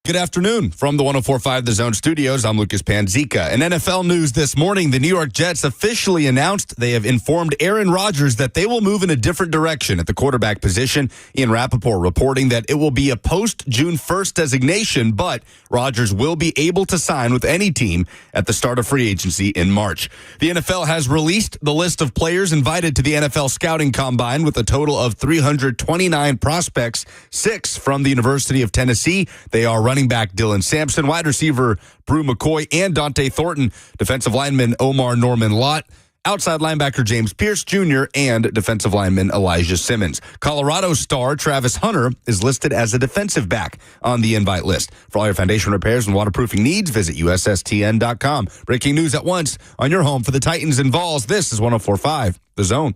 Good afternoon. From the 104.5 The Zone studios, I'm Lucas Panzica. In NFL news this morning, the New York Jets officially announced they have informed Aaron Rodgers that they will move in a different direction at the quarterback position. Ian Rappaport reporting that it will be a post-June 1st designation, but Rodgers will be able to sign with any team at the start of free agency in March. The NFL has released the list of players invited to the NFL Scouting Combine with a total of 329 prospects, 6 from the University of Tennessee. They are running back Dylan Sampson, wide receiver Brew McCoy, and Dante Thornton, defensive lineman Omar Norman Lott, outside linebacker James Pierce Jr., and defensive lineman Elijah Simmons. Colorado star Travis Hunter is listed as a defensive back on the invite list. For all your foundation repairs and waterproofing needs, visit USSTN.com. Breaking news at once on your home for the Titans and Vols. This is 104.5 The Zone.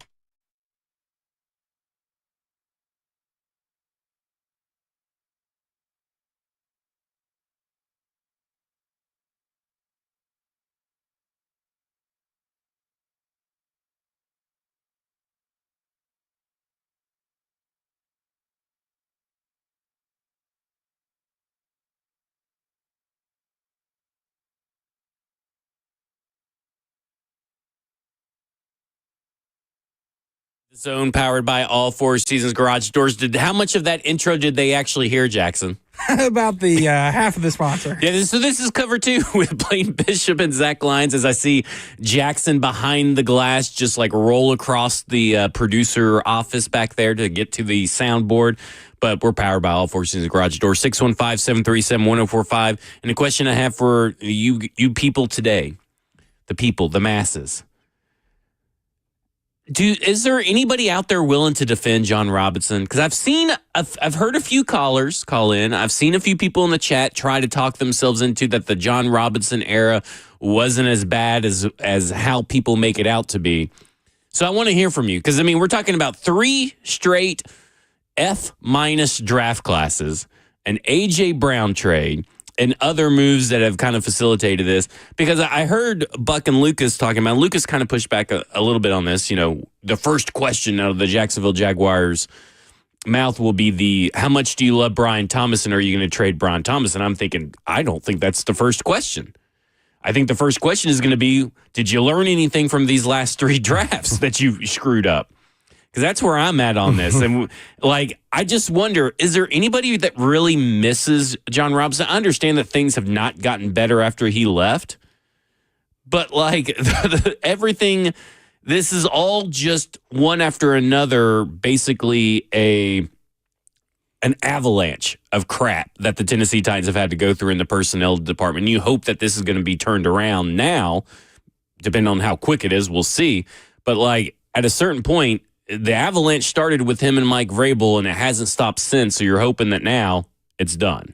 Zone powered by all Four Seasons Garage Doors. How much of that intro did they actually hear, Jackson? About the half of the sponsor. Yeah, so this is cover 2 with Blaine Bishop and Zach Lyons as I see Jackson behind the glass just like roll across the producer office back there to get to the soundboard. But we're powered by all Four Seasons Garage Doors, 615-737-1045. And the question I have for you people today, the people, the masses. Is there anybody out there willing to defend John Robinson? Because I've heard a few callers call in. I've seen a few people in the chat try to talk themselves into that the John Robinson era wasn't as bad as how people make it out to be. So I want to hear from you because, we're talking about 3 straight F- draft classes, an A.J. Brown trade, and other moves that have kind of facilitated this. Because I heard Buck and Lucas talking about, Lucas kind of pushed back a little bit on this. The first question out of the Jacksonville Jaguars' mouth will be how much do you love Brian Thomas and are you going to trade Brian Thomas? And I'm thinking, I don't think that's the first question. I think the first question is going to be, did you learn anything from these last 3 drafts that you screwed up? Because that's where I'm at on this. And I just wonder, is there anybody that really misses John Robinson? I understand that things have not gotten better after he left. But everything, this is all just one after another, basically an avalanche of crap that the Tennessee Titans have had to go through in the personnel department. You hope that this is going to be turned around now, depending on how quick it is, we'll see. But at a certain point, the avalanche started with him and Mike Vrabel, and it hasn't stopped since. So you're hoping that now it's done.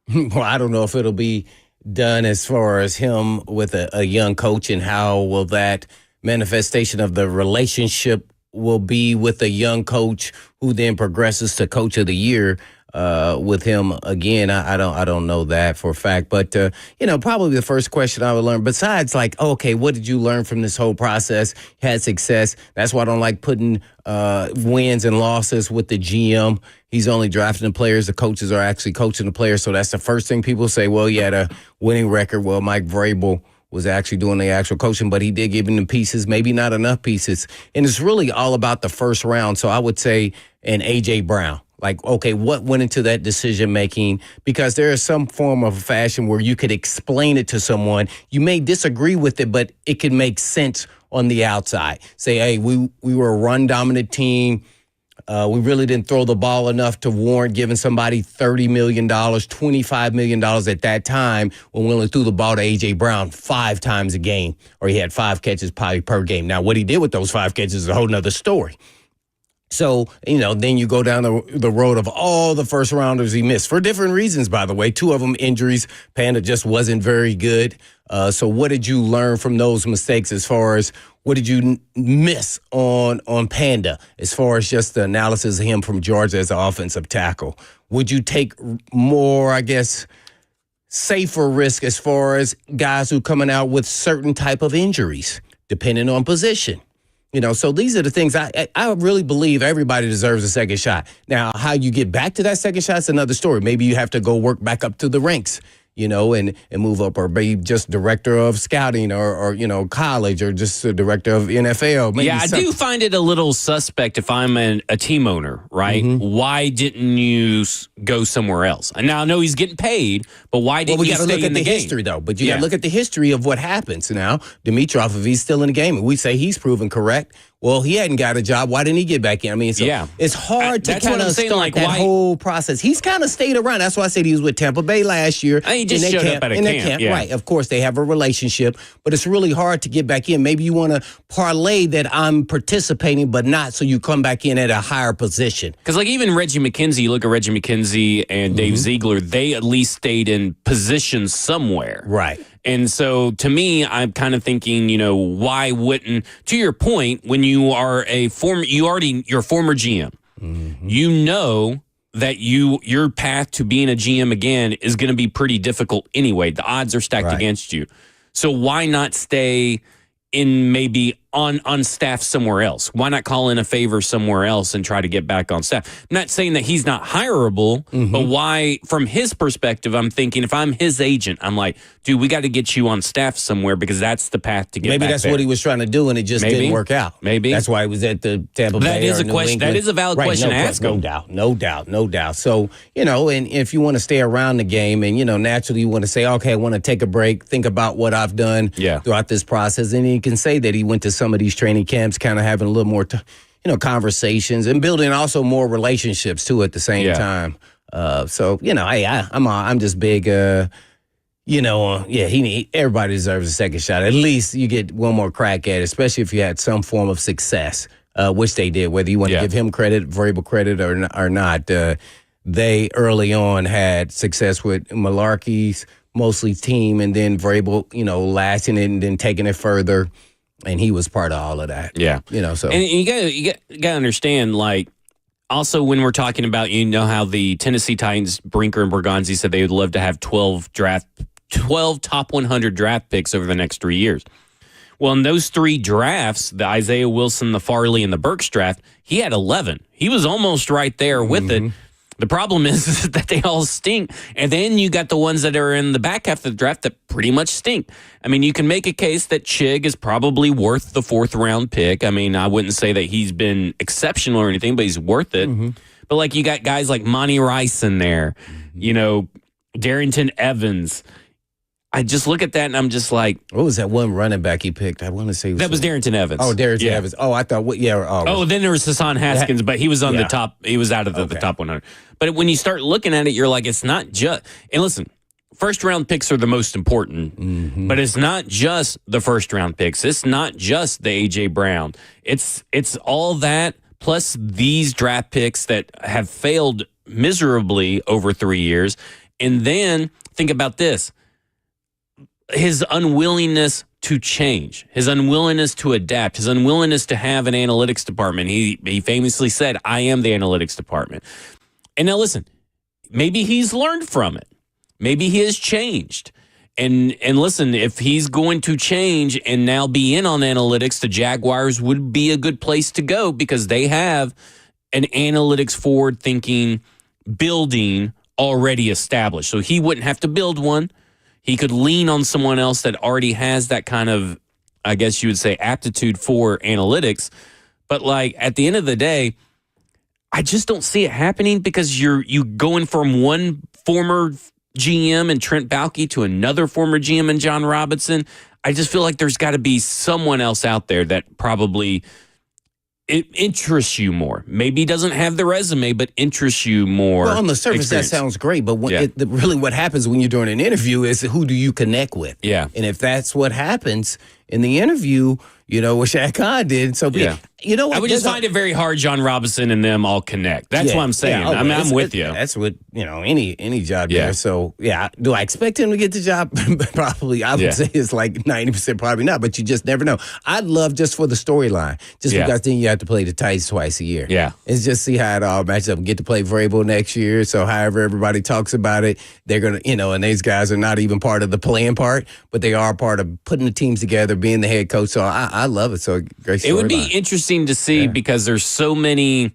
Well, I don't know if it'll be done as far as him with a young coach and how will that manifestation of the relationship will be with a young coach who then progresses to coach of the year with him again. I don't know that for a fact, but probably the first question I would learn besides okay, what did you learn from this whole process? Had success. That's why I don't like putting wins and losses with the GM. He's only drafting the players. The coaches are actually coaching the players. So that's the first thing people say. Well, he had a winning record. Well, Mike Vrabel was actually doing the actual coaching, but he did give him the pieces, maybe not enough pieces. And it's really all about the first round. So I would say an A.J. Brown. Okay, what went into that decision-making? Because there is some form of fashion where you could explain it to someone. You may disagree with it, but it can make sense on the outside. Say, hey, we were a run-dominant team. We really didn't throw the ball enough to warrant giving somebody $30 million, $25 million at that time when we only threw the ball to A.J. Brown 5 times a game, or he had 5 catches probably per game. Now, what he did with those 5 catches is a whole nother story. So, then you go down the road of all the first rounders he missed for different reasons, by the way. 2 of them injuries. Panda just wasn't very good. So what did you learn from those mistakes as far as what did you miss on Panda as far as just the analysis of him from Georgia as an offensive tackle? Would you take more, safer risk as far as guys who coming out with certain type of injuries, depending on position? So these are the things I really believe everybody deserves a second shot. Now, how you get back to that second shot is another story. Maybe you have to go work back up to the ranks, and move up, or be just director of scouting or college, or just a director of NFL. Maybe I do find it a little suspect if I'm a team owner, right? Mm-hmm. Why didn't you go somewhere else? And now I know he's getting paid, but why didn't we you got to stay look at in the game? history, though. But you got to look at the history of what happens. Now, Dimitrov, if he's still in the game, and we say he's proven correct, well, he hadn't got a job. Why didn't he get back in? I mean, it's hard to kind of start that whole process. He's kind of stayed around. That's why I said he was with Tampa Bay last year. He just showed up at a camp. Yeah. Right. Of course, they have a relationship, but it's really hard to get back in. Maybe you want to parlay that I'm participating, but not, so you come back in at a higher position. Because even Reggie McKenzie, you look at Reggie McKenzie and Dave Ziegler, they at least stayed in position somewhere. Right. And so to me, I'm kind of thinking, why wouldn't, to your point, when you are you're a former GM, you know that your path to being a GM again is going to be pretty difficult anyway. The odds are stacked against you. So why not stay in maybe on staff somewhere else? Why not call in a favor somewhere else and try to get back on staff? I'm not saying that he's not hireable, but why, from his perspective, I'm thinking if I'm his agent, I'm like, dude, we got to get you on staff somewhere because that's the path to get Maybe back that's there. what he was trying to do, and it just didn't work out. Maybe. That's why he was at the Tampa Bay. That is a New question. England. That is a valid question to ask him. No doubt. So, and if you want to stay around the game and, naturally you want to say, okay, I want to take a break, think about what I've done throughout this process. And you can say that he went to some of these training camps, kind of having a little more, conversations and building also more relationships too at the same time. So, hey, I'm just big, everybody deserves a second shot. At least you get one more crack at it, especially if you had some form of success, which they did, whether you want to give him credit, variable credit or not. They early on had success with Malarkey's mostly team, and then variable, lasting it and then taking it further. And he was part of all of that. Yeah. So. And you got to understand, also when we're talking about, how the Tennessee Titans, Brinker and Bergonzi said they would love to have 12 top 100 draft picks over the next 3 years. Well, in those 3 drafts, the Isaiah Wilson, the Farley, and the Burks draft, he had 11. He was almost right there with it. The problem is that they all stink. And then you got the ones that are in the back half of the draft that pretty much stink. I mean, you can make a case that Chig is probably worth the 4th round pick. I mean, I wouldn't say that he's been exceptional or anything, but he's worth it. But you got guys like Monty Rice in there, Darrington Evans. I just look at that and I'm just like, what was that one running back he picked? I want to say that was Darrington Evans. Oh, Darrington Evans. Oh, I thought then there was Hassan Haskins, but he was on the top. He was out of the top 100. But when you start looking at it, you're like, it's not just. And listen, first round picks are the most important, but it's not just the first round picks. It's not just the AJ Brown. It's all that plus these draft picks that have failed miserably over 3 years. And then think about this. His unwillingness to change, his unwillingness to adapt, his unwillingness to have an analytics department. He famously said, I am the analytics department. And now listen, maybe he's learned from it. Maybe he has changed. And listen, if he's going to change and now be in on analytics, the Jaguars would be a good place to go because they have an analytics forward thinking building already established. So he wouldn't have to build one. He could lean on someone else that already has that kind of, I guess you would say, aptitude for analytics. But at the end of the day, I just don't see it happening because you going from one former GM and Trent Baalke to another former GM and John Robinson. I just feel like there's got to be someone else out there that probably it interests you more. Maybe doesn't have the resume, but interests you more. Well, on the surface, that sounds great. But really what happens when you're doing an interview is who do you connect with? Yeah. And if that's what happens in the interview, what Shaq Khan did. So, you know what? I would just find it very hard John Robinson and them all connect. That's what I'm saying. Yeah, I'm with you. That's what, any job there. So, do I expect him to get the job? Probably. I would say it's like 90% probably not, but you just never know. I'd love just for the storyline, because then you have to play the Titans twice a year. Yeah. And just see how it all matches up. Get to play Vrabel next year. So, however everybody talks about it, they're going to, and these guys are not even part of the playing part, but they are part of putting the teams together, being the head coach. So, I love it. So great. It would be interesting to see because there's so many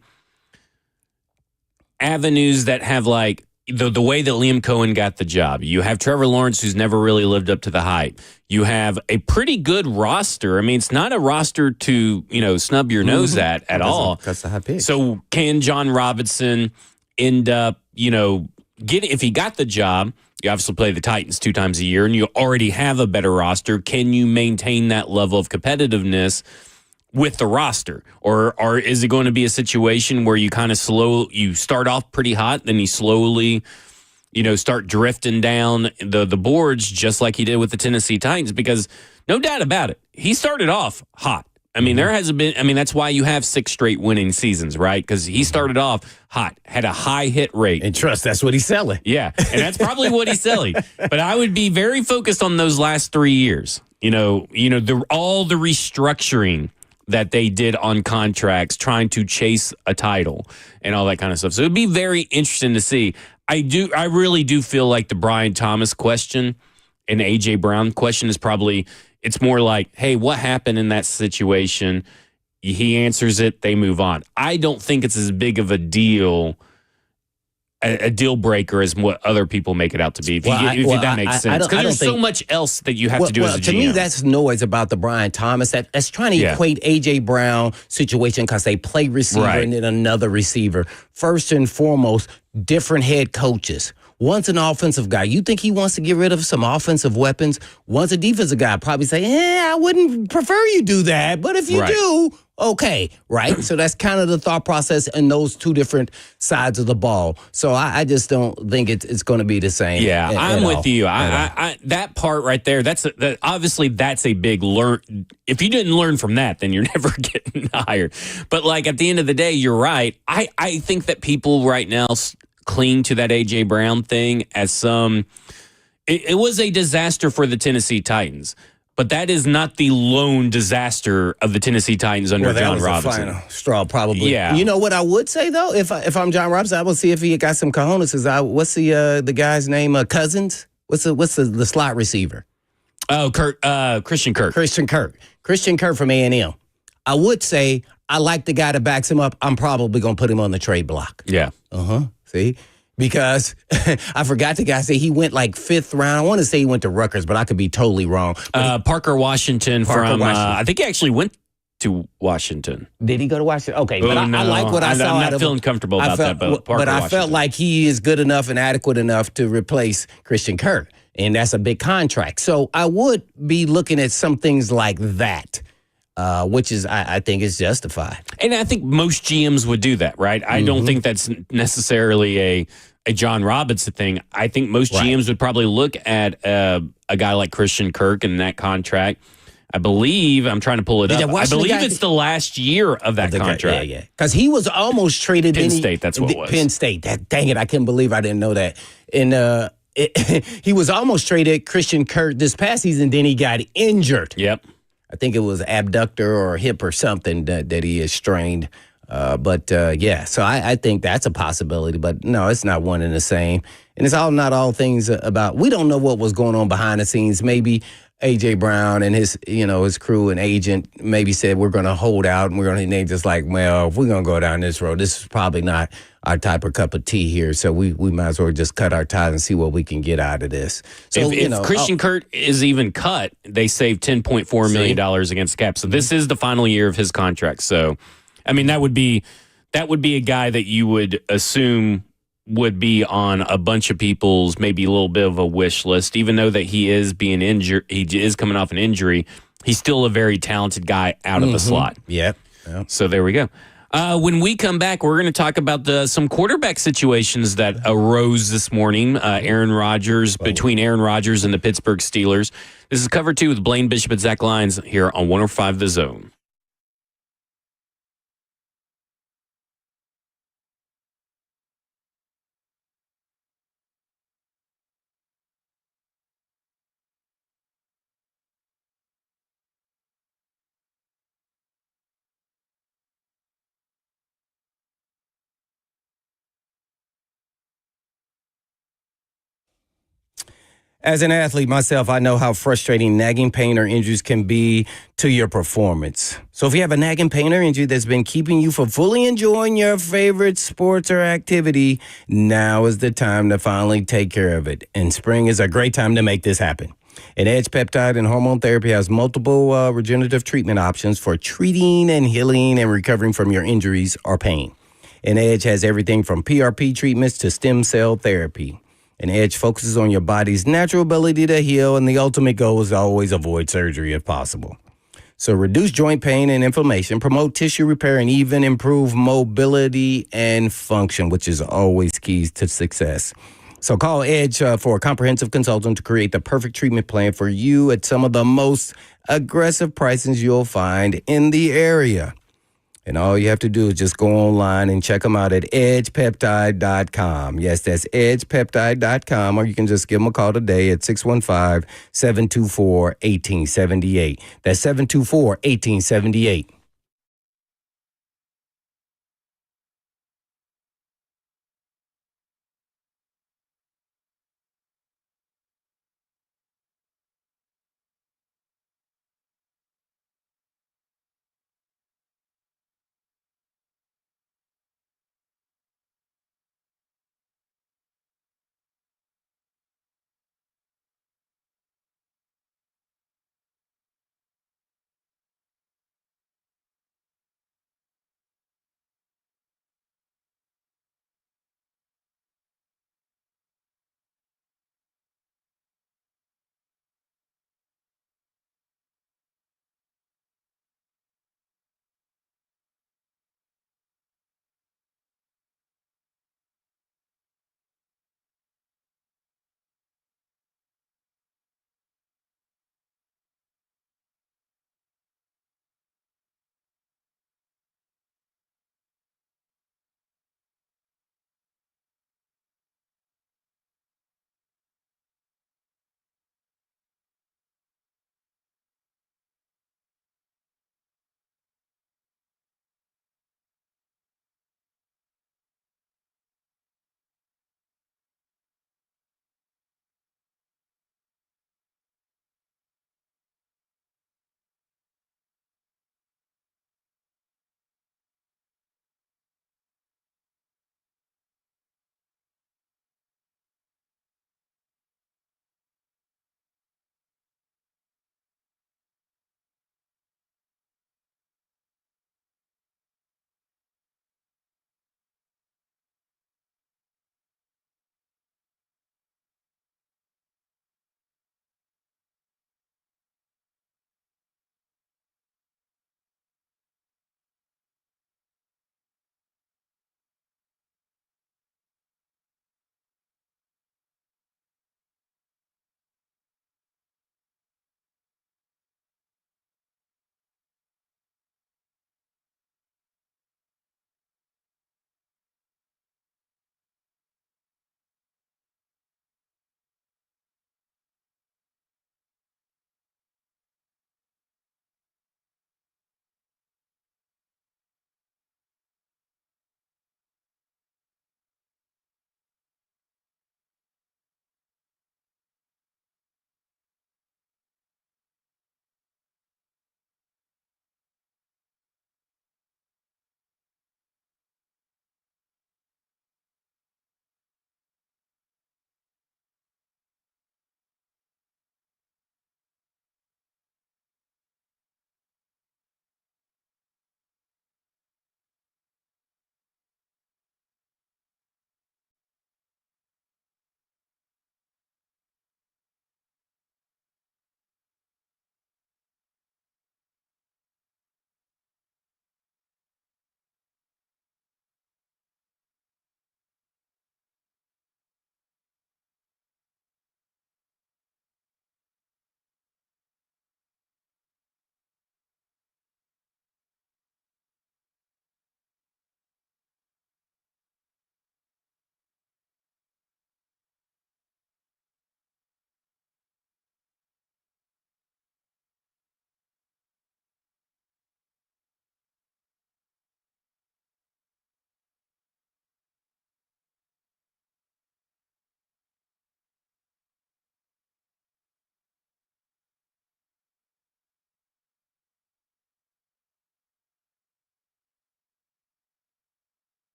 avenues that have like the way that Liam Cohen got the job. You have Trevor Lawrence, who's never really lived up to the hype. You have a pretty good roster. I mean, it's not a roster to, snub your nose at all. That's the high pitch. So can John Robinson end up, if he got the job, you obviously play the Titans 2 times a year and you already have a better roster. Can you maintain that level of competitiveness with the roster? Or is it going to be a situation where you kind of you start off pretty hot, then you slowly, start drifting down the boards just like he did with the Tennessee Titans? Because no doubt about it, he started off hot. I mean, there hasn't been, that's why you have 6 straight winning seasons, right? Because he started off hot, had a high hit rate. And trust, that's what he's selling. Yeah, and that's probably what he's selling. But I would be very focused on those last 3 years. All the restructuring that they did on contracts, trying to chase a title and all that kind of stuff. So it'd be very interesting to see. I really do feel like the Brian Thomas question and A.J. Brown question is probably, it's more like, hey, what happened in that situation? He answers it, they move on. I don't think it's as big of a deal breaker as what other people make it out to be. If that makes sense. Because there's so much else that you have to do as a GM. To me, that's noise about the Brian Thomas. That's trying to equate A.J. Brown situation because they play receiver and then another receiver. First and foremost, different head coaches. One's an offensive guy. You think he wants to get rid of some offensive weapons? One's a defensive guy. Probably say, I wouldn't prefer you do that. But if you do, okay, right? So that's kind of the thought process in those 2 different sides of the ball. So I just don't think it's going to be the same. Yeah, I'm with you. I that part right there, obviously that's a big learn. If you didn't learn from that, then you're never getting hired. But like at the end of the day, you're right. I think that people right now cling to that A.J. Brown thing as it was a disaster for the Tennessee Titans, but that is not the lone disaster of the Tennessee Titans under John Robinson. The final straw, probably. Yeah. You know what I would say though, if I'm John Robinson, I will see if he got some cojones. What's the guy's name? Cousins. What's the slot receiver? Oh, Christian Kirk. Christian Kirk from A&M. I would say I like the guy that backs him up. I'm probably gonna put him on the trade block. Yeah. See? Because I forgot the guy say he went like 5th round. I want to say he went to Rutgers, but I could be totally wrong. Parker Washington I think he actually went to Washington. Did he go to Washington? Okay, but I like what I saw. I'm not feeling comfortable about that, but I felt like he is good enough and adequate enough to replace Christian Kirk, and that's a big contract. So I would be looking at some things like that. Which is, I think, is justified. And I think most GMs would do that, right? I don't think that's necessarily a John Robinson thing. I think most GMs would probably look at a guy like Christian Kirk and that contract. I believe, I'm trying to pull it up. I believe it's the last year of that contract. Yeah. Because he was almost traded. Penn State, that's what it was. Penn State. Dang it, I couldn't believe I didn't know that. And he was almost traded, Christian Kirk, this past season, then he got injured. Yep. I think it was abductor or hip or something that he is strained. So I think that's a possibility. But no, it's not one and the same. And it's not all things about, we don't know what was going on behind the scenes. Maybe A.J. Brown and his crew and agent maybe said, we're going to hold out and we're going to just like, well, if we're going to go down this road, this is probably not our type of cup of tea here. So we might as well just cut our ties and see what we can get out of this. So if Christian Kirk is even cut, they save $10.4 million against the cap. So this is the final year of his contract. So, I mean, that would be a guy that you would assume would be on a bunch of people's maybe a little bit of a wish list, even though that he is being injured. He is coming off an injury. He's still a very talented guy out of the slot. Yep. So there we go. When we come back, we're going to talk about some quarterback situations that arose this morning. Between Aaron Rodgers and the Pittsburgh Steelers. This is Cover 2 with Blaine Bishop and Zach Lyons here on 105 The Zone. As an athlete myself, I know how frustrating nagging pain or injuries can be to your performance. So if you have a nagging pain or injury that's been keeping you from fully enjoying your favorite sports or activity, now is the time to finally take care of it. And spring is a great time to make this happen. And Edge Peptide and Hormone Therapy has multiple regenerative treatment options for treating and healing and recovering from your injuries or pain. And Edge has everything from PRP treatments to stem cell therapy. And Edge focuses on your body's natural ability to heal, and the ultimate goal is to always avoid surgery if possible. So reduce joint pain and inflammation, promote tissue repair, and even improve mobility and function, which is always keys to success. So call Edge for a comprehensive consultant to create the perfect treatment plan for you at some of the most aggressive prices you'll find in the area. And all you have to do is just go online and check them out at edgepeptide.com. Yes, that's edgepeptide.com, or you can just give them a call today at 615-724-1878. That's 724-1878.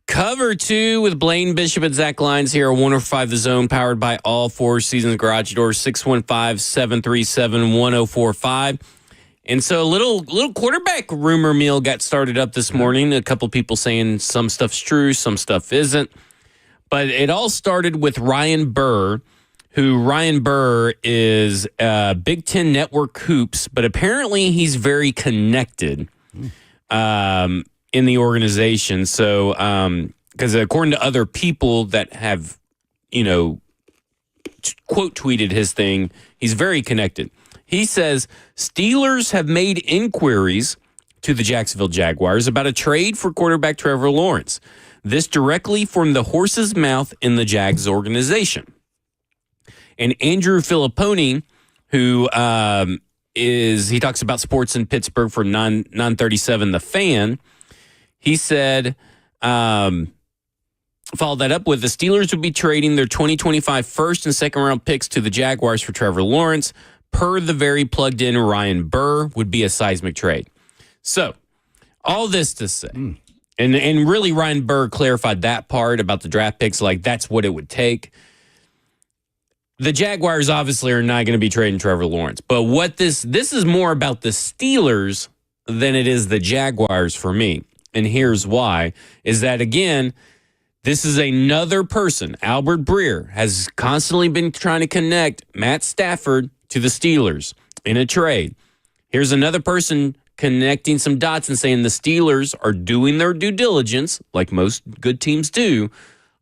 Cover 2 with Blaine Bishop and Zach Lyons here on 105 The Zone, powered by all Four Seasons Garage Doors, 615-737-1045. And so a little quarterback rumor mill got started up this morning. A couple people saying some stuff's true, some stuff isn't. But it all started with Ryan Burr, Ryan Burr is Big Ten Network Hoops, but apparently he's very connected in the organization. So, because according to other people that have, quote tweeted his thing, he's very connected. He says Steelers have made inquiries to the Jacksonville Jaguars about a trade for quarterback Trevor Lawrence. This directly from the horse's mouth in the Jags organization. And Andrew Filipponi, who he talks about sports in Pittsburgh for 937 The Fan. He said, followed that up with the Steelers would be trading their 2025 first and second round picks to the Jaguars for Trevor Lawrence. Per the very plugged in Ryan Burr, would be a seismic trade. So, all this to say, and really Ryan Burr clarified that part about the draft picks, like that's what it would take. The Jaguars obviously are not going to be trading Trevor Lawrence, but what this is more about the Steelers than it is the Jaguars for me. And here's why, is that, again, this is another person. Albert Breer has constantly been trying to connect Matt Stafford to the Steelers in a trade. Here's another person connecting some dots and saying the Steelers are doing their due diligence, like most good teams do,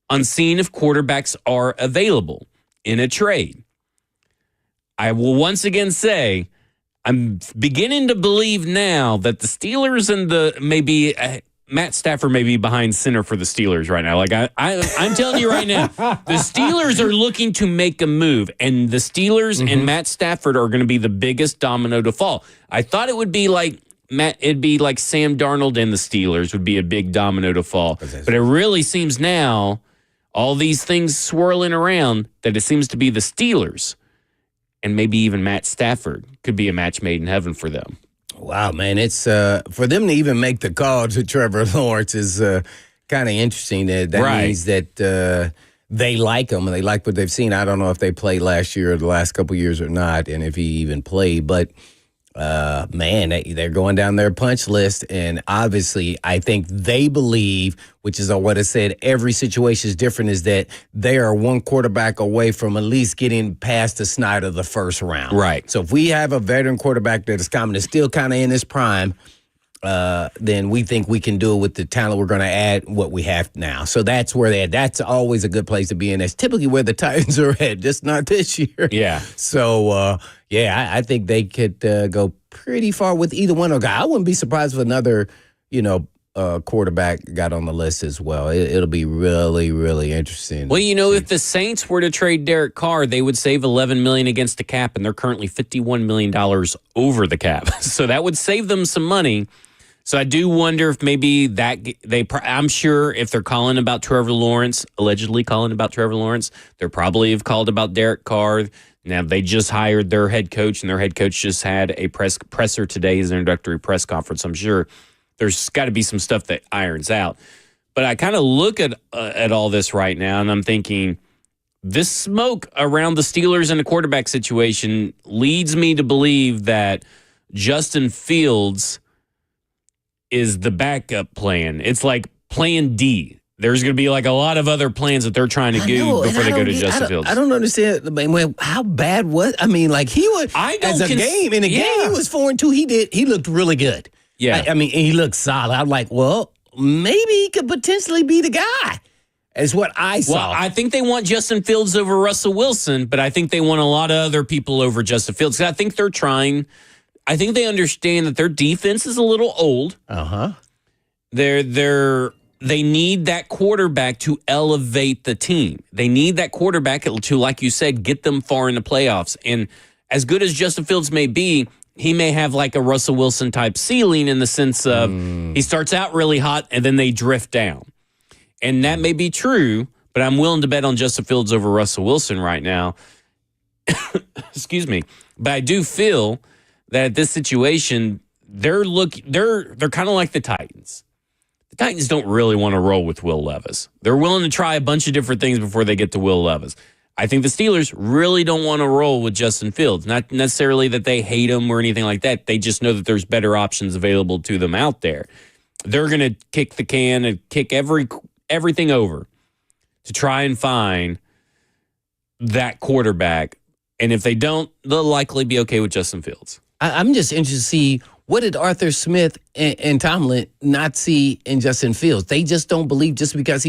on seeing if quarterbacks are available in a trade. I will once again say, I'm beginning to believe now that the Steelers and Matt Stafford may be behind center for the Steelers right now. Like I'm telling you right now, the Steelers are looking to make a move, and the Steelers and Matt Stafford are going to be the biggest domino to fall. I thought it would be like it'd be like Sam Darnold and the Steelers would be a big domino to fall, but it really seems now, all these things swirling around, that it seems to be the Steelers. And maybe even Matt Stafford could be a match made in heaven for them. Wow, man. It's for them to even make the call to Trevor Lawrence is kind of interesting. That means that they like him and they like what they've seen. I don't know if they played last year or the last couple of years or not, and if he even played. But, man, they're going down their punch list. And obviously, I think they believe, which is what I said, every situation is different, is that they are one quarterback away from at least getting past the snide of the first round. Right. So if we have a veteran quarterback that is still kind of in his prime, then we think we can do it with the talent we're going to add what we have now. So that's where they're at. That's always a good place to be in. That's typically where the Titans are at, just not this year. Yeah. So, I think they could go pretty far with either one of them. I wouldn't be surprised if another, quarterback got on the list as well. It'll be really, really interesting. Well, if the Saints were to trade Derek Carr, they would save $11 million against the cap, and they're currently $51 million over the cap. So that would save them some money. So I do wonder if maybe I'm sure if they're calling about Trevor Lawrence, allegedly calling about Trevor Lawrence, they probably have called about Derek Carr. Now, they just hired their head coach, and their head coach just had a presser today, his introductory press conference. I'm sure there's got to be some stuff that irons out. But I kind of look at all this right now, and I'm thinking, this smoke around the Steelers and the quarterback situation leads me to believe that Justin Fields is the backup plan. It's like plan D. There's going to be like a lot of other plans that they're trying to do before they go to Justin Fields. I don't understand. How bad was? I mean, like he was game he was 4-2. He looked really good. Yeah, I mean, he looked solid. I'm like, well, maybe he could potentially be the guy. Is what I saw. Well, I think they want Justin Fields over Russell Wilson, but I think they want a lot of other people over Justin Fields. I think they're trying. I think they understand that their defense is a little old. They need that quarterback to elevate the team. They need that quarterback to, like you said, get them far in the playoffs. And as good as Justin Fields may be, he may have like a Russell Wilson type ceiling in the sense of he starts out really hot and then they drift down. And that may be true, but I'm willing to bet on Justin Fields over Russell Wilson right now. Excuse me. But I do feel that at this situation, they're kind of like the Titans. the Titans don't really want to roll with Will Levis. They're willing to try a bunch of different things before they get to Will Levis. I think the Steelers really don't want to roll with Justin Fields. Not necessarily that they hate him or anything like that. They just know that there's better options available to them out there. They're going to kick the can and kick everything over to try and find that quarterback. And if they don't, they'll likely be okay with Justin Fields. I'm just interested to see, what did Arthur Smith and Tomlin not see in Justin Fields? They just don't believe just because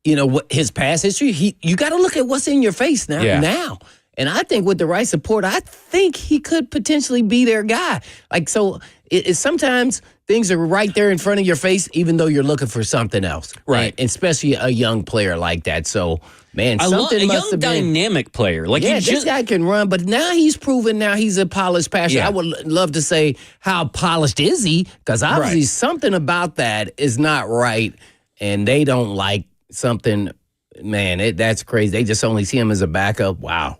what his past history. You got to look at what's in your face now. Yeah. Now, and I think with the right support, I think he could potentially be their guy. Sometimes things are right there in front of your face, even though you're looking for something else. Right, and especially a young player like that. So, man, something must have been. Dynamic player. This guy can run, but now he's proven now he's a polished passer. Yeah. I would love to say, how polished is he? Because obviously something about that is not right, and they don't like something. Man, that's crazy. They just only see him as a backup. Wow.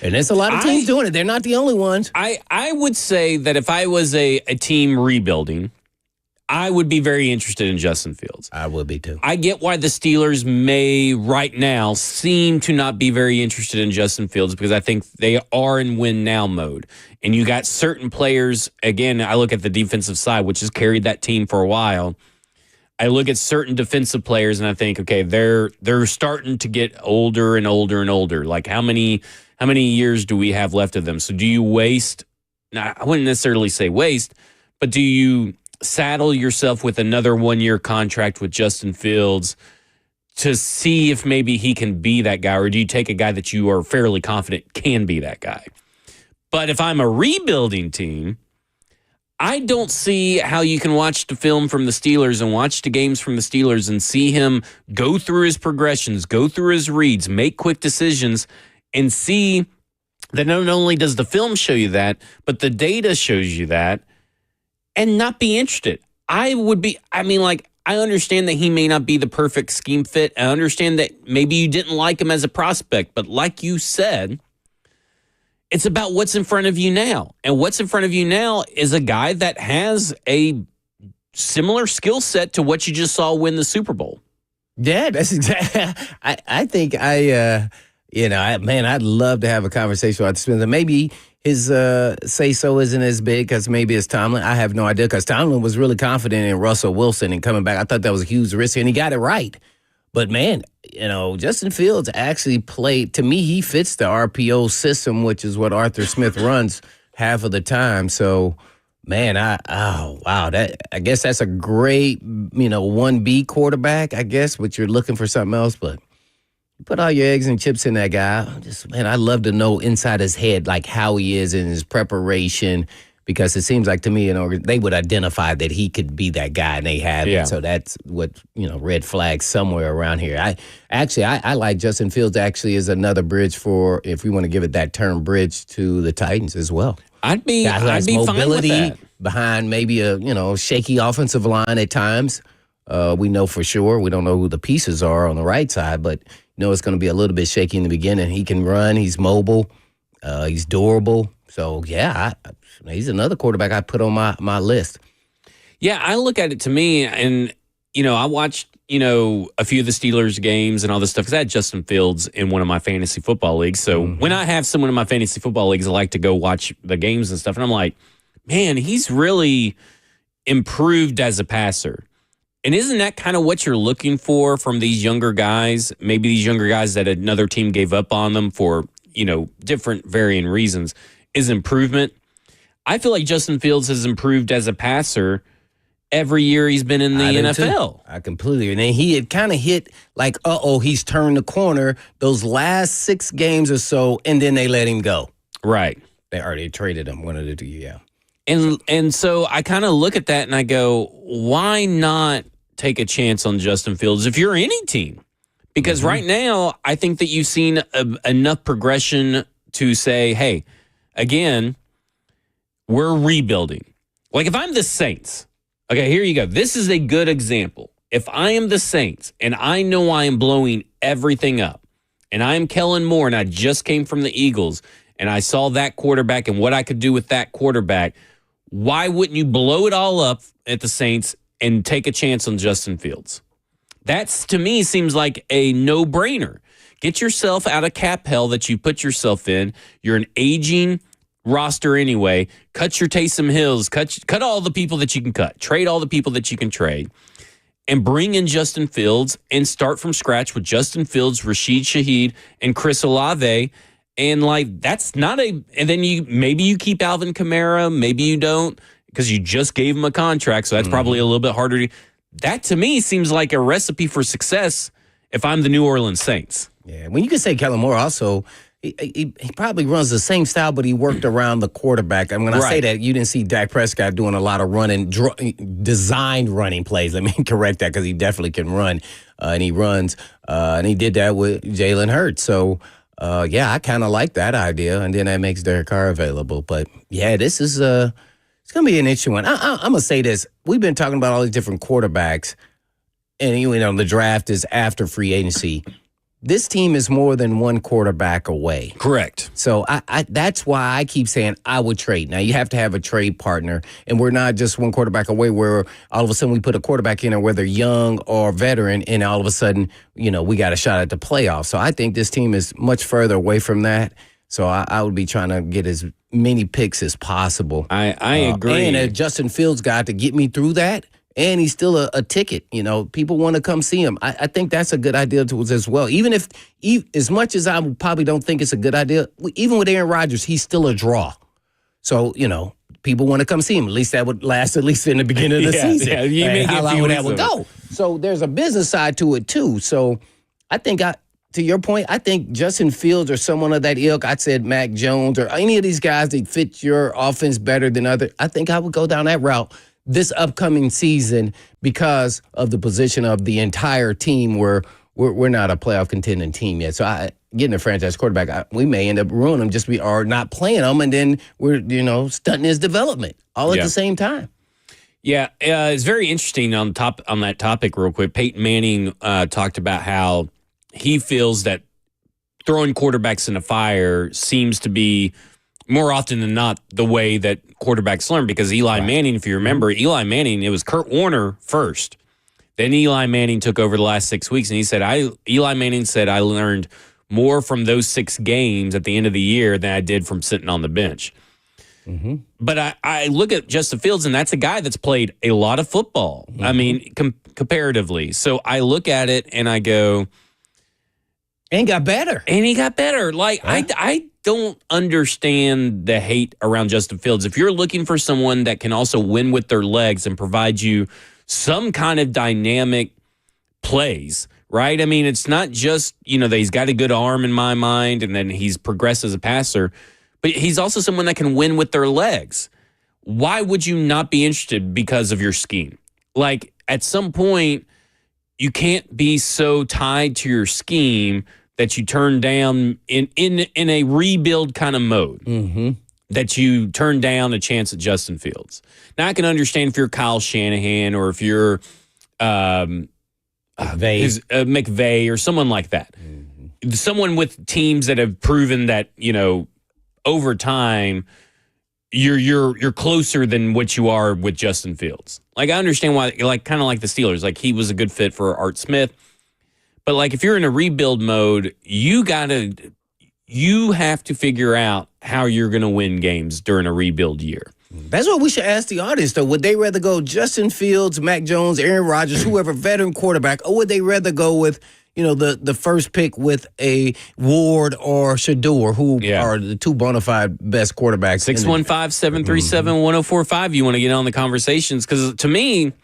And there's a lot of teams doing it. They're not the only ones. I would say that if I was a team rebuilding, I would be very interested in Justin Fields. I would be too. I get why the Steelers may right now seem to not be very interested in Justin Fields, because I think they are in win now mode. And you got certain players, again, I look at the defensive side, which has carried that team for a while. I look at certain defensive players and I think, okay, they're starting to get older and older and older. Like how many years do we have left of them? So do you waste? Now, I wouldn't necessarily say waste, but do you saddle yourself with another 1-year contract with Justin Fields to see if maybe he can be that guy, or do you take a guy that you are fairly confident can be that guy? But if I'm a rebuilding team, I don't see how you can watch the film from the Steelers and watch the games from the Steelers and see him go through his progressions, go through his reads, make quick decisions, and see that not only does the film show you that, but the data shows you that, and not be interested. I understand that he may not be the perfect scheme fit. I understand that maybe you didn't like him as a prospect, but like you said, it's about what's in front of you now. And what's in front of you now is a guy that has a similar skill set to what you just saw win the Super Bowl. Yeah, that's exactly. I think I'd love to have a conversation with Smith. Maybe his say-so isn't as big because maybe it's Tomlin. I have no idea, because Tomlin was really confident in Russell Wilson and coming back. I thought that was a huge risk, and he got it right. But, man, Justin Fields actually played. To me, he fits the RPO system, which is what Arthur Smith runs half of the time. So, man, I guess that's a great, 1B quarterback, I guess, but you're looking for something else. But you put all your eggs and chips in that guy. I'd love to know inside his head, like how he is in his preparation, because it seems like to me, they would identify that he could be that guy, and they have it. So that's what, red flags somewhere around here. I like Justin Fields actually as another bridge for, if we want to give it that term, bridge to the Titans as well. I'd be mobility fine with that. Behind maybe a shaky offensive line at times. We know for sure. We don't know who the pieces are on the right side, but it's going to be a little bit shaky in the beginning. He can run. He's mobile. He's durable. So, he's another quarterback I put on my list. Yeah, I look at it to me, and, I watched, a few of the Steelers games and all this stuff, because I had Justin Fields in one of my fantasy football leagues. So when I have someone in my fantasy football leagues, I like to go watch the games and stuff. And I'm like, man, he's really improved as a passer. And isn't that kind of what you're looking for from these younger guys? Maybe these younger guys that another team gave up on them for, different varying reasons, is improvement. I feel like Justin Fields has improved as a passer every year he's been in the NFL. I completely. And then he had kind of hit like, he's turned the corner those last 6 games or so, and then they let him go. Right. They already traded him, one of the two, yeah. And so I kind of look at that and I go, why not take a chance on Justin Fields if you're any team? Because right now, I think that you've seen enough progression to say, hey, again, we're rebuilding. Like if I'm the Saints, okay, here you go. This is a good example. If I am the Saints and I know I am blowing everything up, and I am Kellen Moore and I just came from the Eagles and I saw that quarterback and what I could do with that quarterback, why wouldn't you blow it all up at the Saints and take a chance on Justin Fields. That's, to me, seems like a no-brainer. Get yourself out of cap hell that you put yourself in. You're an aging roster anyway. Cut your Taysom Hills. Cut all the people that you can cut. Trade all the people that you can trade. And bring in Justin Fields and start from scratch with Justin Fields, Rashid Shaheed, and Chris Olave. And, like, that's not a – and then maybe you keep Alvin Kamara. Maybe you don't because you just gave him a contract, so that's probably a little bit harder to – that, to me, seems like a recipe for success if I'm the New Orleans Saints. Yeah, when you can say Kellen Moore also, he probably runs the same style, but he worked around the quarterback. And when I say that, you didn't see Dak Prescott doing a lot of running, designed running plays. Let me correct that because he definitely can run, and he runs. And he did that with Jalen Hurts. So, yeah, I kind of like that idea, and then that makes Derek Carr available. But, yeah, this is it's going to be an interesting one. I'm going to say this. We've been talking about all these different quarterbacks, and you know the draft is after free agency. This team is more than one quarterback away. Correct. So I that's why I keep saying I would trade. Now, you have to have a trade partner, and we're not just one quarterback away where all of a sudden we put a quarterback in, or whether young or veteran, and all of a sudden, you know, we got a shot at the playoffs. So I think this team is much further away from that. So I would be trying to get as many picks as possible. I agree. And a Justin Fields guy to get me through that. And he's still a ticket. You know, people want to come see him. I think that's a good idea to us as well. Even if, as much as I probably don't think it's a good idea, even with Aaron Rodgers, he's still a draw. So, you know, people want to come see him. At least that would last at least in the beginning of the season. Yeah, you may how long that would go. So there's a business side to it too. So I think to your point, I think Justin Fields or someone of that ilk, I said Mac Jones or any of these guys that fit your offense better than others, I think I would go down that route this upcoming season because of the position of the entire team where we're not a playoff contending team yet. So getting a franchise quarterback, we may end up ruining him just or not playing him, and then we're, stunting his development all at the same time. Yeah, it's very interesting on that topic real quick. Peyton Manning talked about how he feels that throwing quarterbacks in the fire seems to be more often than not the way that quarterbacks learn, because Eli Manning, if you remember, Eli Manning, it was Kurt Warner first. Then Eli Manning took over the last 6 weeks, and he said, Eli Manning said, I learned more from those 6 games at the end of the year than I did from sitting on the bench. Mm-hmm. But I look at Justin Fields, and that's a guy that's played a lot of football. Mm-hmm. I mean, comparatively. So I look at it, and I go... And got better. And he got better. Like, I don't understand the hate around Justin Fields. If you're looking for someone that can also win with their legs and provide you some kind of dynamic plays, right? I mean, it's not just, that he's got a good arm in my mind and then he's progressed as a passer, but he's also someone that can win with their legs. Why would you not be interested because of your scheme? Like, at some point, you can't be so tied to your scheme that you turn down in a rebuild kind of mode, that you turn down a chance at Justin Fields. Now, I can understand if you're Kyle Shanahan or if you're McVay or someone like that. Mm-hmm. Someone with teams that have proven that, over time, you're closer than what you are with Justin Fields. Like, I understand why, kind of like the Steelers. Like, he was a good fit for Art Smith. But, like, if you're in a rebuild mode, you have to figure out how you're going to win games during a rebuild year. That's what we should ask the audience, though. Would they rather go Justin Fields, Mac Jones, Aaron Rodgers, whoever, veteran quarterback, or would they rather go with, the first pick with a Ward or Shador, who are the two bona fide best quarterbacks? 615-737-1045. You want to get on the conversations? Because to me,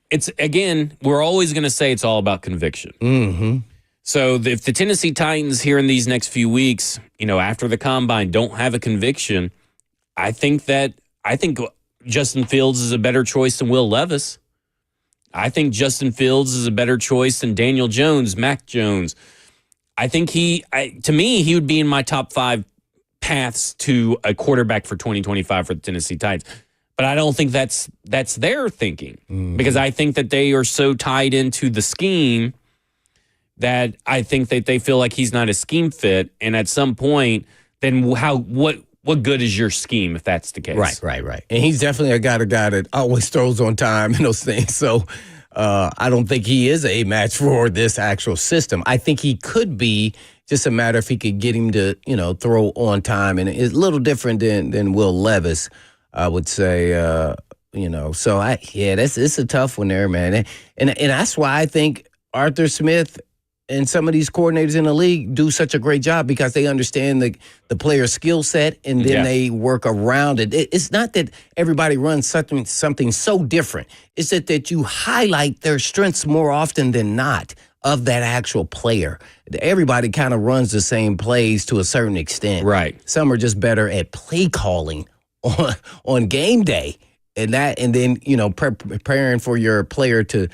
it's, again, we're always going to say it's all about conviction. Mm-hmm. So if the Tennessee Titans here in these next few weeks, after the combine, don't have a conviction, I think Justin Fields is a better choice than Will Levis. I think Justin Fields is a better choice than Daniel Jones, Mac Jones. I think to me, he would be in my top 5 paths to a quarterback for 2025 for the Tennessee Titans. But I don't think that's their thinking, because I think that they are so tied into the scheme that I think that they feel like he's not a scheme fit. And at some point, then what what good is your scheme if that's the case? Right. And he's definitely a guy that always throws on time and those things. So I don't think he is a match for this actual system. I think he could be, just a matter if he could get him to, throw on time. And it's a little different than Will Levis, I would say. So it's a tough one there, man. And that's why I think Arthur Smith and some of these coordinators in the league do such a great job, because they understand the player's skill set, and then they work around it. It's not that everybody runs something so different. It's that you highlight their strengths more often than not of that actual player. Everybody kind of runs the same plays to a certain extent. Right. Some are just better at play calling on game day, and then preparing for your player to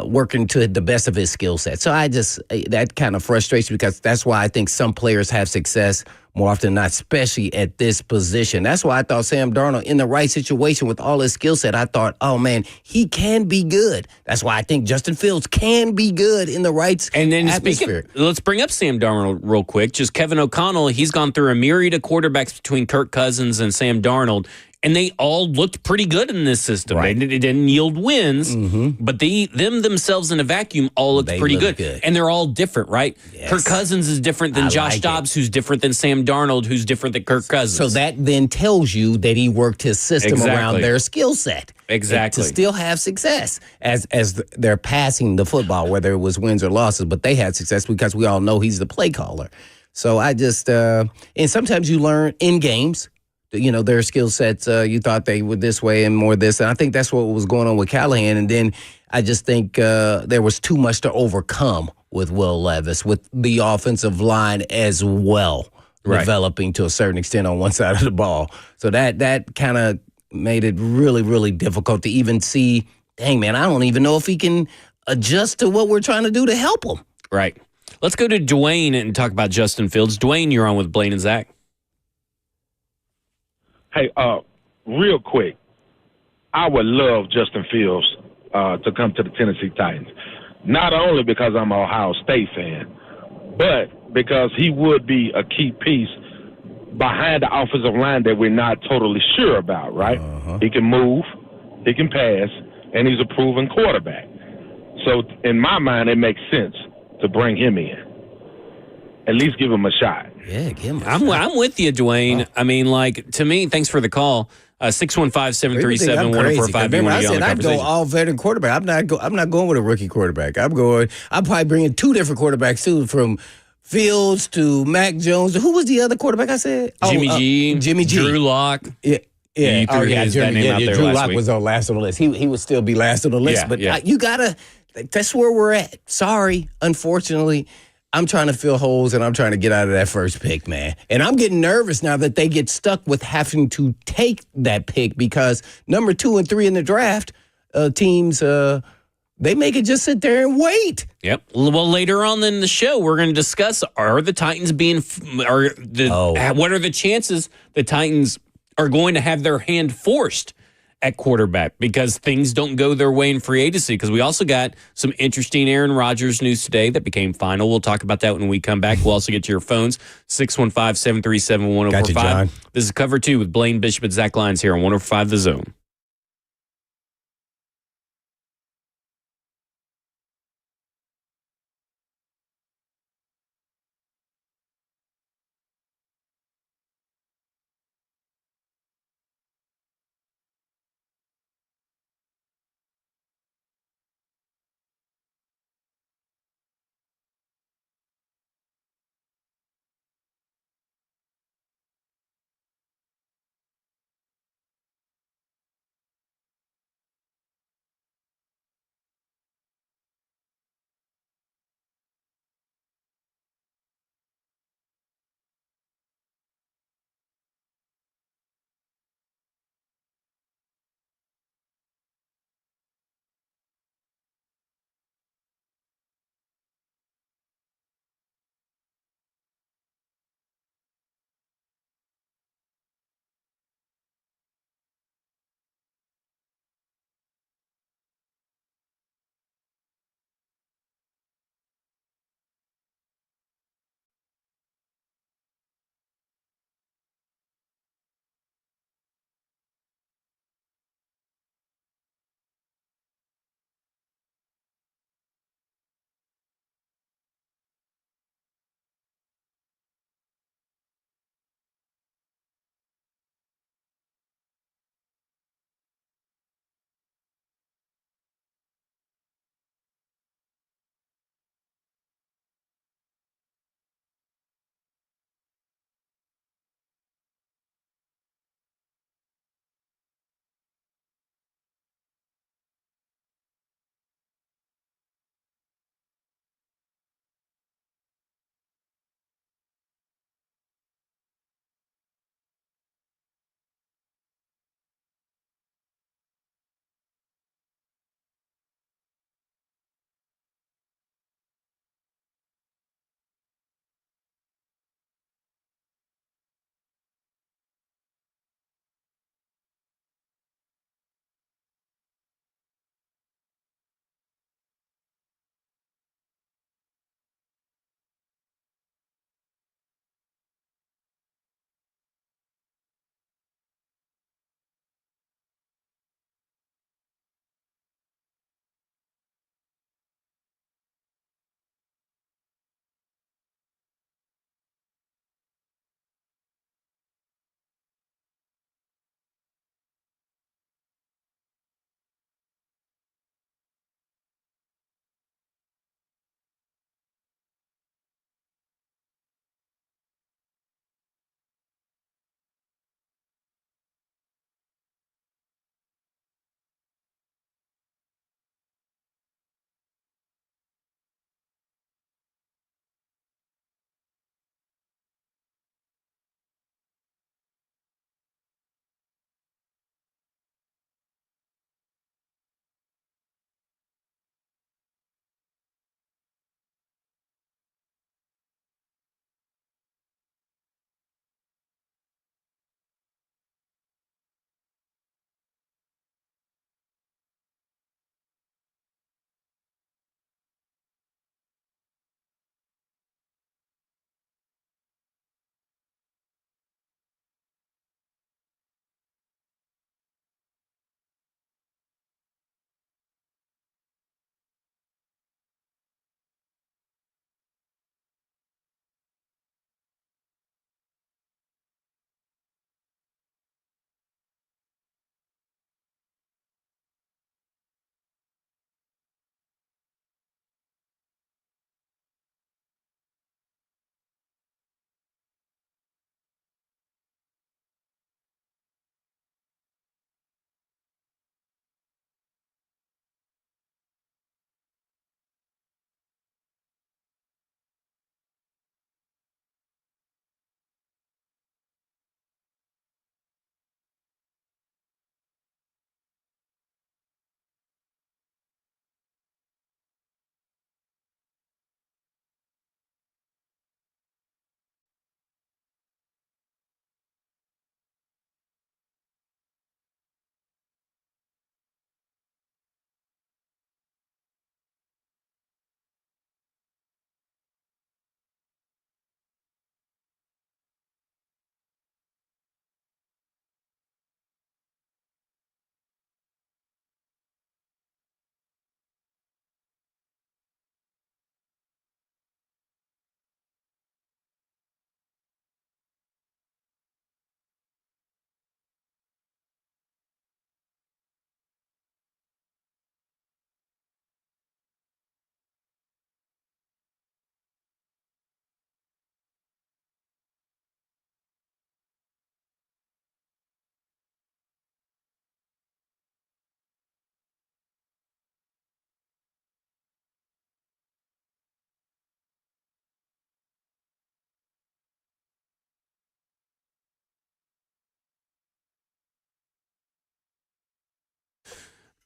working to the best of his skill set. So that kind of frustrates me, because that's why I think some players have success more often than not, especially at this position. That's why I thought Sam Darnold, in the right situation with all his skill set, I thought, oh man, he can be good. That's why I think Justin Fields can be good in the right atmosphere. Let's bring up Sam Darnold real quick. Just Kevin O'Connell, he's gone through a myriad of quarterbacks between Kirk Cousins and Sam Darnold, and they all looked pretty good in this system. Right. They didn't yield wins, but them themselves in a vacuum all looked pretty good. And they're all different, right? Yes. Kirk Cousins is different than Josh Dobbs, who's different than Sam Darnold, who's different than Kirk Cousins. So that then tells you that he worked his system around their skill set. Exactly. To still have success as they're passing the football, whether it was wins or losses. But they had success because we all know he's the play caller. So I just and sometimes you learn in games, their skill sets. You thought they were this way and more this. And I think that's what was going on with Callahan. And then I just think there was too much to overcome with Will Levis, with the offensive line as well, developing to a certain extent on one side of the ball. So that kind of made it really, really difficult to even see, dang, man, I don't even know if he can adjust to what we're trying to do to help him. Right. Let's go to Dwayne and talk about Justin Fields. Dwayne, you're on with Blaine and Zach. Hey, real quick, I would love Justin Fields to come to the Tennessee Titans. Not only because I'm an Ohio State fan, but because he would be a key piece behind the offensive line that we're not totally sure about, right? He can move, he can pass, and he's a proven quarterback. So in my mind, it makes sense to bring him in. At least give him a shot. Yeah, give him a shot. I'm with you, Dwayne. I mean, to me, thanks for the call. 615-737-1045. Remember, I said I'd go all veteran quarterback. I'm not going with a rookie quarterback. I'm probably bringing two different quarterbacks too, from Fields to Mac Jones. Who was the other quarterback I said? Jimmy G. Drew Lock. Yeah. You threw that name out there Drew last Lock week. was on last on the list. He would still be last on the list. You gotta. That's where we're at. Sorry, unfortunately. I'm trying to fill holes, and I'm trying to get out of that first pick, man. And I'm getting nervous now that they get stuck with having to take that pick, because number 2 and 3 in the draft teams, they make it just sit there and wait. Yep. Well, later on in the show, we're going to discuss, are the Titans what are the chances the Titans are going to have their hand forced at quarterback, because things don't go their way in free agency. Because we also got some interesting Aaron Rodgers news today that became final. We'll talk about that when we come back. We'll also get to your phones, 615-737-1045. Got you, John. This is Cover 2 with Blaine Bishop and Zach Lyons here on 105 The Zone.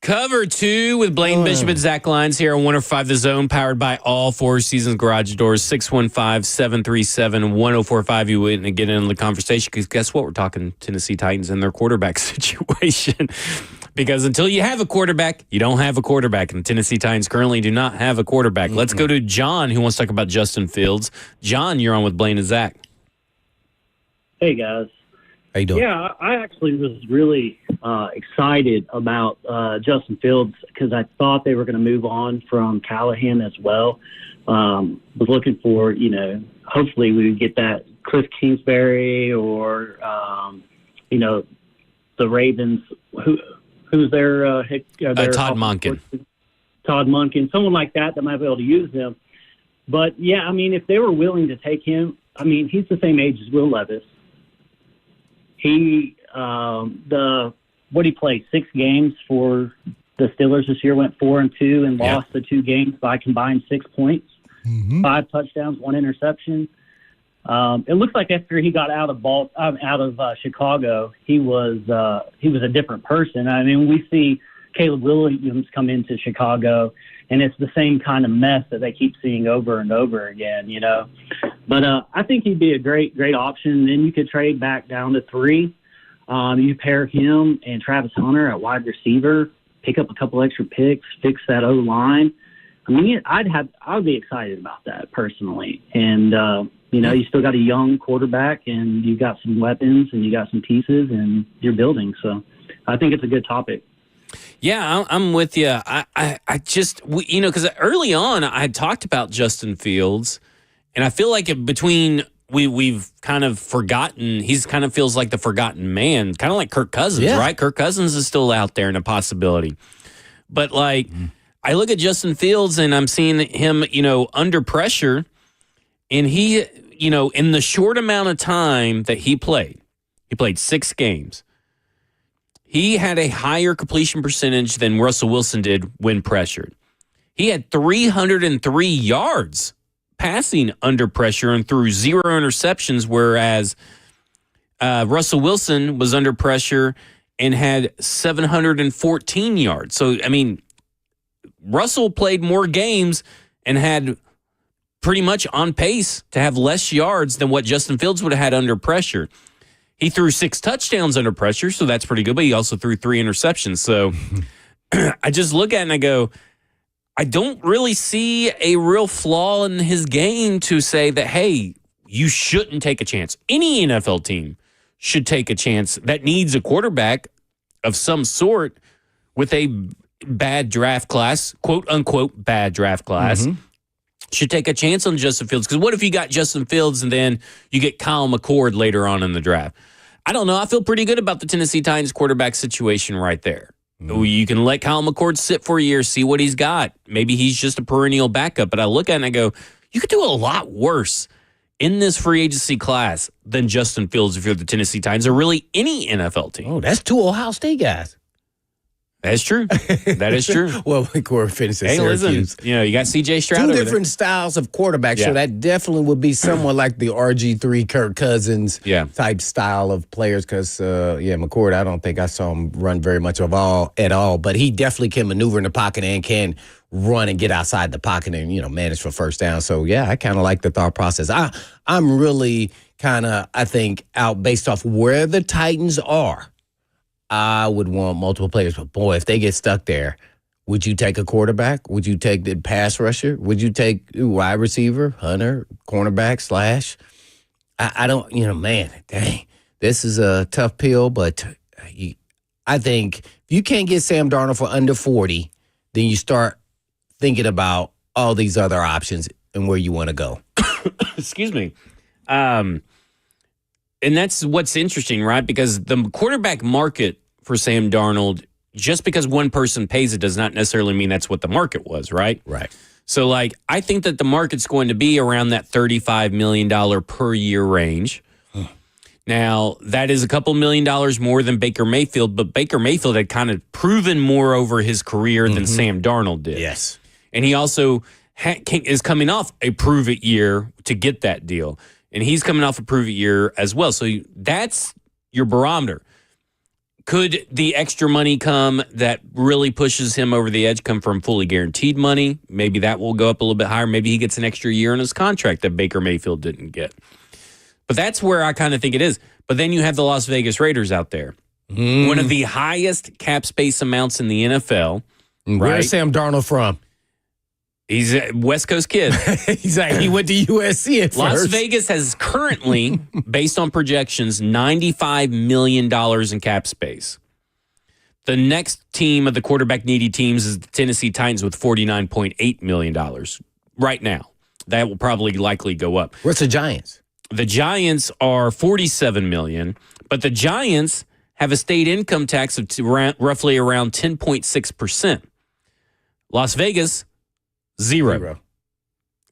Cover 2 with Blaine Bishop and Zach Lyons here on 105 The Zone, powered by all Four Seasons Garage Doors, 615-737-1045. You wouldn't get into the conversation because guess what? We're talking Tennessee Titans and their quarterback situation. Because until you have a quarterback, you don't have a quarterback. And the Tennessee Titans currently do not have a quarterback. Mm-hmm. Let's go to John, who wants to talk about Justin Fields. John, you're on with Blaine and Zach. Hey, guys. How you doing? Yeah, I actually was really excited about Justin Fields because I thought they were going to move on from Callahan as well. Was looking for, hopefully we would get that Cliff Kingsbury or, the Ravens. Who's their Todd Monken. Todd Monken, someone like that might be able to use them. But, yeah, if they were willing to take him, he's the same age as Will Levis. He he played 6 games for the Steelers this year, went 4-2 and lost the 2 games by combined 6 points, 5 touchdowns, 1 interception. It looks like after he got out of Chicago, he was a different person. We see Caleb Williams come into Chicago, and it's the same kind of mess that they keep seeing over and over again, But I think he'd be a great option. Then you could trade back down to 3. You pair him and Travis Hunter at wide receiver, pick up a couple extra picks, fix that O-line. I'd be excited about that personally. And, you still got a young quarterback, and you got some weapons, and you got some pieces, and you're building. So I think it's a good topic. Yeah, I'm with you. I just, because early on I had talked about Justin Fields, and I feel like we've kind of forgotten. He's kind of feels like the forgotten man, kind of like Kirk Cousins, right? Kirk Cousins is still out there and a possibility. But I look at Justin Fields and I'm seeing him, under pressure, and he, in the short amount of time that he played 6 games. He had a higher completion percentage than Russell Wilson did when pressured. He had 303 yards passing under pressure and threw 0 interceptions, whereas Russell Wilson was under pressure and had 714 yards. So, Russell played more games and had pretty much on pace to have less yards than what Justin Fields would have had under pressure. He threw 6 touchdowns under pressure, so that's pretty good, but he also threw 3 interceptions. So I just look at it and I go, I don't really see a real flaw in his game to say that, hey, you shouldn't take a chance. Any NFL team should take a chance that needs a quarterback of some sort with a bad draft class, quote unquote, bad draft class. Should take a chance on Justin Fields. Because what if you got Justin Fields and then you get Kyle McCord later on in the draft? I don't know. I feel pretty good about the Tennessee Titans quarterback situation right there. You can let Kyle McCord sit for a year, see what he's got. Maybe he's just a perennial backup. But I look at it and I go, you could do a lot worse in this free agency class than Justin Fields if you're the Tennessee Titans or really any NFL team. Oh, that's 2 Ohio State guys. That's true. That is true. Well, McCord finished at Syracuse. Syracuse. You got C.J. Stroud 2 different styles of quarterback, so that definitely would be somewhat like the RG3 Kirk Cousins type style of players because, McCord, I don't think I saw him run very much at all, but he definitely can maneuver in the pocket and can run and get outside the pocket and, manage for first down. So, I kind of like the thought process. I'm really kind of, I think, out based off where the Titans are. I would want multiple players, but boy, if they get stuck there, would you take a quarterback? Would you take the pass rusher? Would you take wide receiver, Hunter, cornerback, slash? I don't, man, dang, this is a tough pill, but I think if you can't get Sam Darnold for under 40, then you start thinking about all these other options and where you want to go. Excuse me. And that's what's interesting, right? Because the quarterback market for Sam Darnold, just because one person pays it does not necessarily mean that's what the market was, right? Right. So, I think that the market's going to be around that $35 million per year range. Now, that is a couple $1 million more than Baker Mayfield, but Baker Mayfield had kind of proven more over his career than Sam Darnold did. Yes. And he also is coming off a prove-it year to get that deal. And he's coming off a prove-it year as well. So that's your barometer. Could the extra money come that really pushes him over the edge come from fully guaranteed money? Maybe that will go up a little bit higher. Maybe he gets an extra year in his contract that Baker Mayfield didn't get. But that's where I kind of think it is. But then you have the Las Vegas Raiders out there. One of the highest cap space amounts in the NFL. Where's Sam Darnold from? He's a West Coast kid. He went to USC at Las first. Vegas has currently, based on projections, $95 million in cap space. The next team of the quarterback needy teams is the Tennessee Titans with $49.8 million right now. That will probably likely go up. What's the Giants? The Giants are $47 million, but the Giants have a state income tax of roughly around 10.6%. Las Vegas, zero.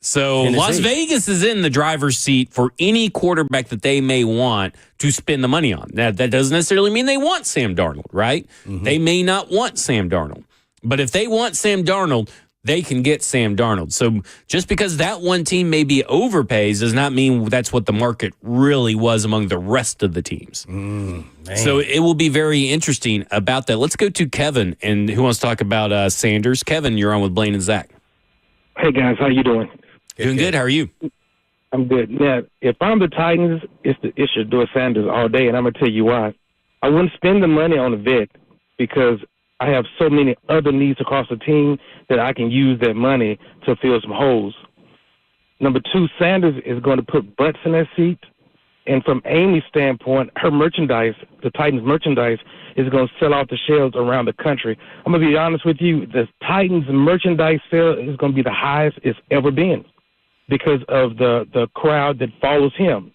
So Tennessee. Las Vegas is in the driver's seat for any quarterback that they may want to spend the money on. Now, that doesn't necessarily mean they want Sam Darnold, right? They may not want Sam Darnold. But if they want Sam Darnold, they can get Sam Darnold. So just because that one team maybe overpays does not mean that's what the market really was among the rest of the teams. So it will be very interesting about that. Let's go to Kevin, and who wants to talk about Sanders. Kevin, you're on with Blaine and Zach. Hey, guys, how you doing? Doing good. How are you? I'm good. Now, if I'm the Titans, it's Shedeur Sanders all day, and I'm going to tell you why. I wouldn't spend the money on a vet because I have so many other needs across the team that I can use that money to fill some holes. Number two, Sanders is going to put butts in that seat. And from Amy's standpoint, her merchandise, the Titans merchandise, is going to sell off the shelves around the country. I'm going to be honest with you. The Titans merchandise sale is going to be the highest it's ever been because of the crowd that follows him.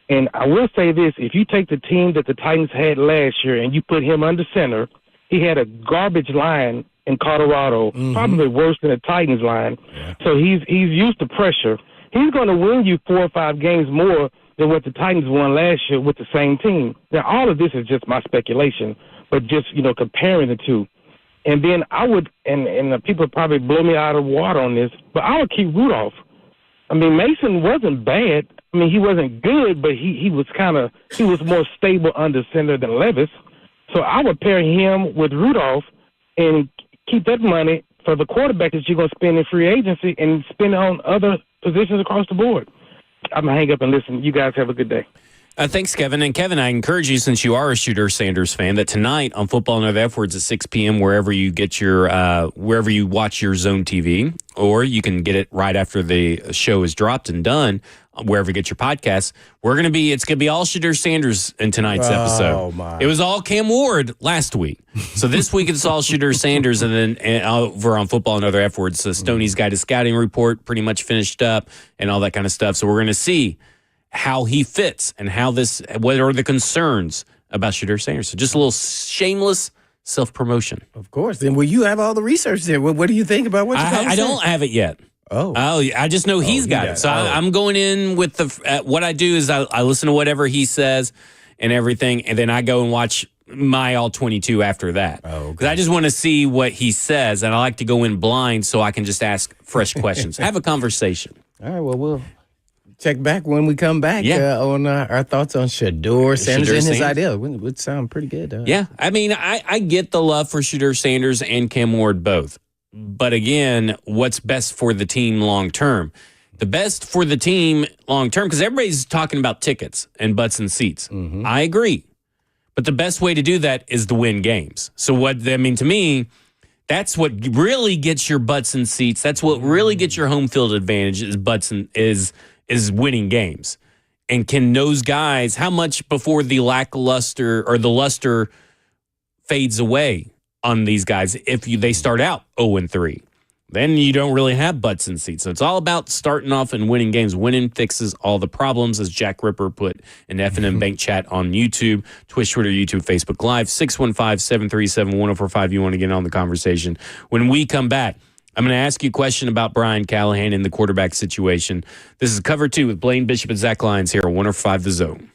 And I will say this, if you take the team that the Titans had last year and you put him under center, he had a garbage line in Colorado, probably worse than the Titans line. Yeah. So he's used to pressure. He's going to win you 4 or 5 games more than what the Titans won last year with the same team. Now, all of this is just my speculation, but just, comparing the two. And then I would, and people probably blow me out of water on this, but I would keep Rudolph. I mean, Mason wasn't bad. I mean, he wasn't good, but he was more stable under center than Levis. So I would pair him with Rudolph and keep that money for the quarterback that you're going to spend in free agency and spend it on other positions across the board. I'm going to hang up and listen. You guys have a good day. Thanks, Kevin. And Kevin, I encourage you, since you are a Shedeur Sanders fan, that tonight on Football and Other F Words at 6 p.m., wherever you get your, wherever you watch your Zone TV, or you can get it right after the show is dropped and done, wherever you get your podcasts. It's going to be all Shedeur Sanders in tonight's episode. My. It was all Cam Ward last week. So this week it's all Shedeur Sanders, and then over on Football and Other F Words, Stoney's Guide to Scouting Report pretty much finished up and all that kind of stuff. So we're going to see how he fits and what are the concerns about Shedeur Sanders. So just a little shameless self-promotion. Of course. Then, you have all the research there. What do you think about what I don't have it yet. Oh, I just know he's got it. So I'm going in with what I do is I listen to whatever he says and everything, and then I go and watch my all 22 after that. Because I just want to see what he says, and I like to go in blind so I can just ask fresh questions, have a conversation. All right, well, we'll check back when we come back on our thoughts on Shedeur Sanders and his idea. It would sound pretty good. Yeah, I mean, I get the love for Shedeur Sanders and Cam Ward both. But again, what's best for the team long term? The best for the team long term, because everybody's talking about tickets and butts and seats. I agree. But the best way to do that is to win games. So to me, that's what really gets your butts and seats. That's what really gets your home field advantage is winning games. And can those guys, how much before the lackluster or the luster fades away on these guys if they start out 0-3? Then you don't really have butts and seats. So it's all about starting off and winning games. Winning fixes all the problems, as Jack Ripper put in F&M Bank Chat on YouTube, Twitch, Twitter, YouTube, Facebook Live, 615-737-1045. You want to get on the conversation. When we come back, I'm going to ask you a question about Brian Callahan and the quarterback situation. This is Cover 2 with Blaine Bishop and Zach Lyons here on 105 The Zone.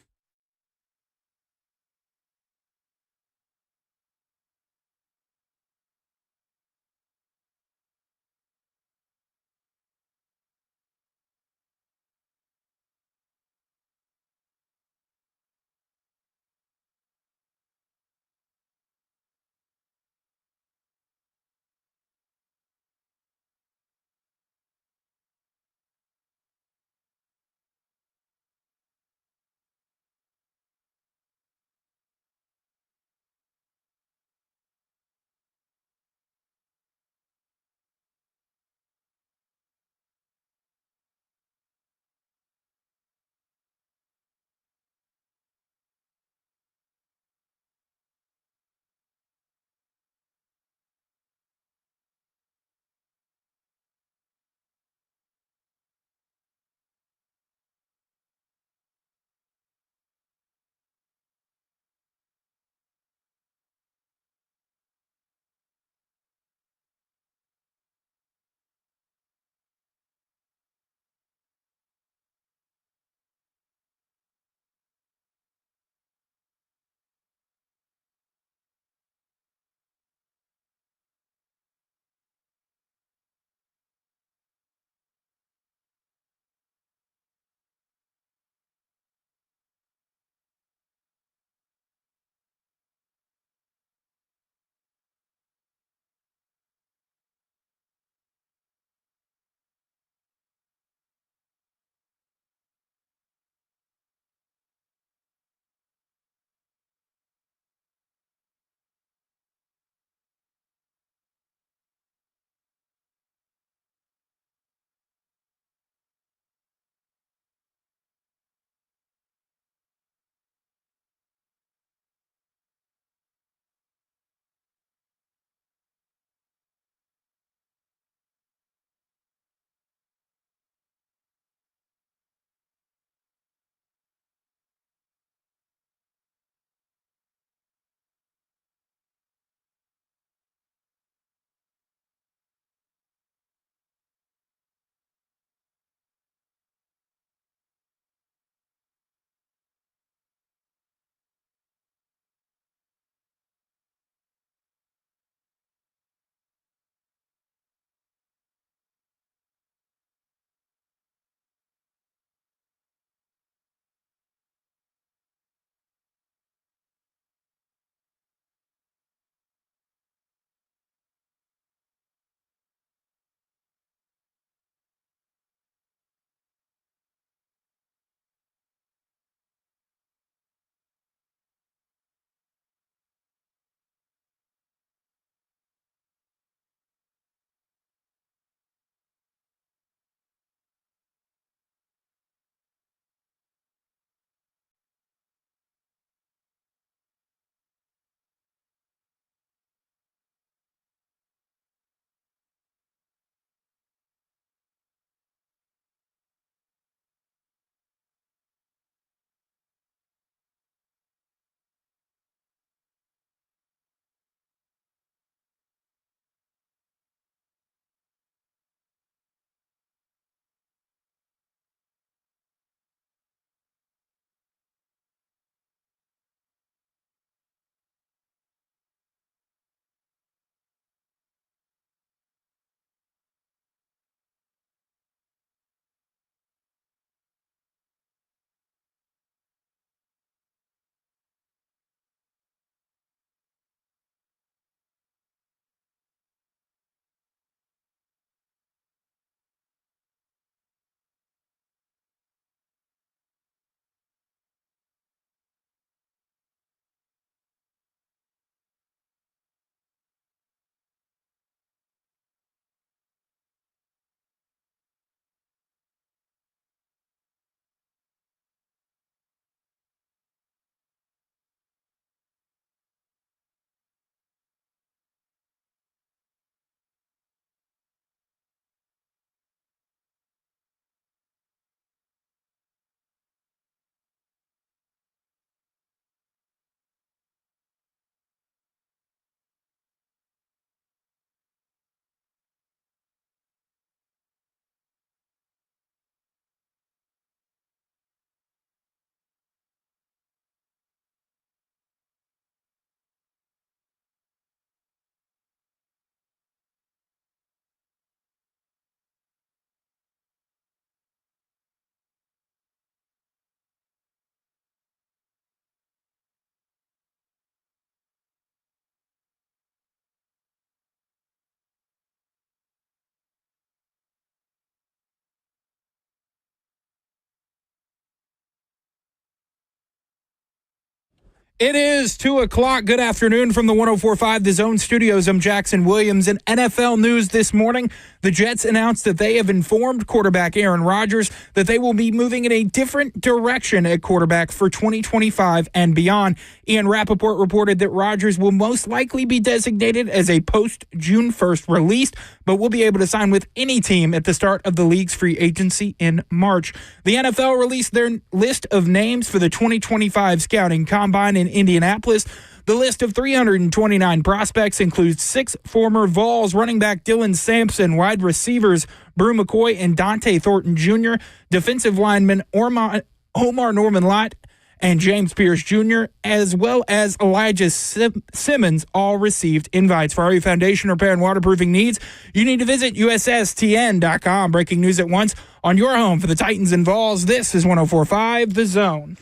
It is 2 o'clock. Good afternoon from the 104.5 The Zone Studios. I'm Jackson Williams. In NFL news this morning, the Jets announced that they have informed quarterback Aaron Rodgers that they will be moving in a different direction at quarterback for 2025 and beyond. Ian Rappaport reported that Rodgers will most likely be designated as a post-June 1st release, but will be able to sign with any team at the start of the league's free agency in March. The NFL released their list of names for the 2025 Scouting Combine in Indianapolis. The list of 329 prospects includes 6 former Vols running back Dylan Sampson, wide receivers Brew McCoy and Dante Thornton Jr., defensive lineman Omar Norman-Lott, and James Pierce Jr., as well as Elijah Simmons, all received invites. For all your foundation repair and waterproofing needs, you need to visit USSTN.com. Breaking news at once on your home for the Titans and Vols. This is 104.5 The Zone.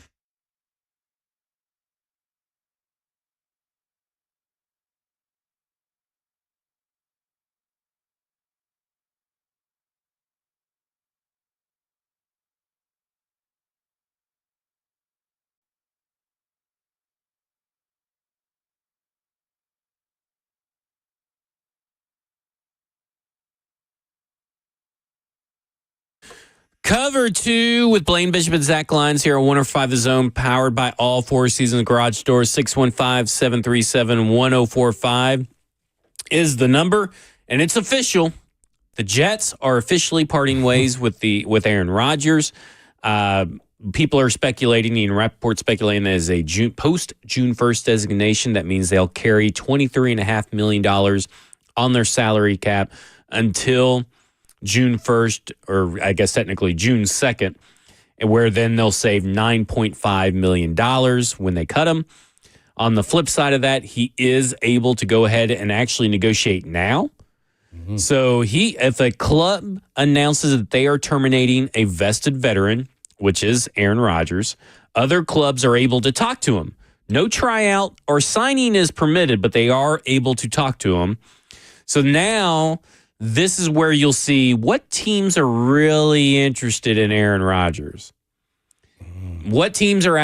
Cover 2 with Blaine Bishop and Zach Lyons here on 105 The Zone, powered by all Four Seasons Garage Doors. 615-737-1045 is the number, and it's official. The Jets are officially parting ways with Aaron Rodgers. People are speculating, Ian Rappaport speculating that as a post-June 1st designation. That means they'll carry $23.5 million on their salary cap until June 1st, or I guess technically June 2nd, where then they'll save $9.5 million when they cut him. On the flip side of that, he is able to go ahead and actually negotiate now. Mm-hmm. So if a club announces that they are terminating a vested veteran, which is Aaron Rodgers, other clubs are able to talk to him. No tryout or signing is permitted, but they are able to talk to him. So now this is where you'll see what teams are really interested in Aaron Rodgers. What teams are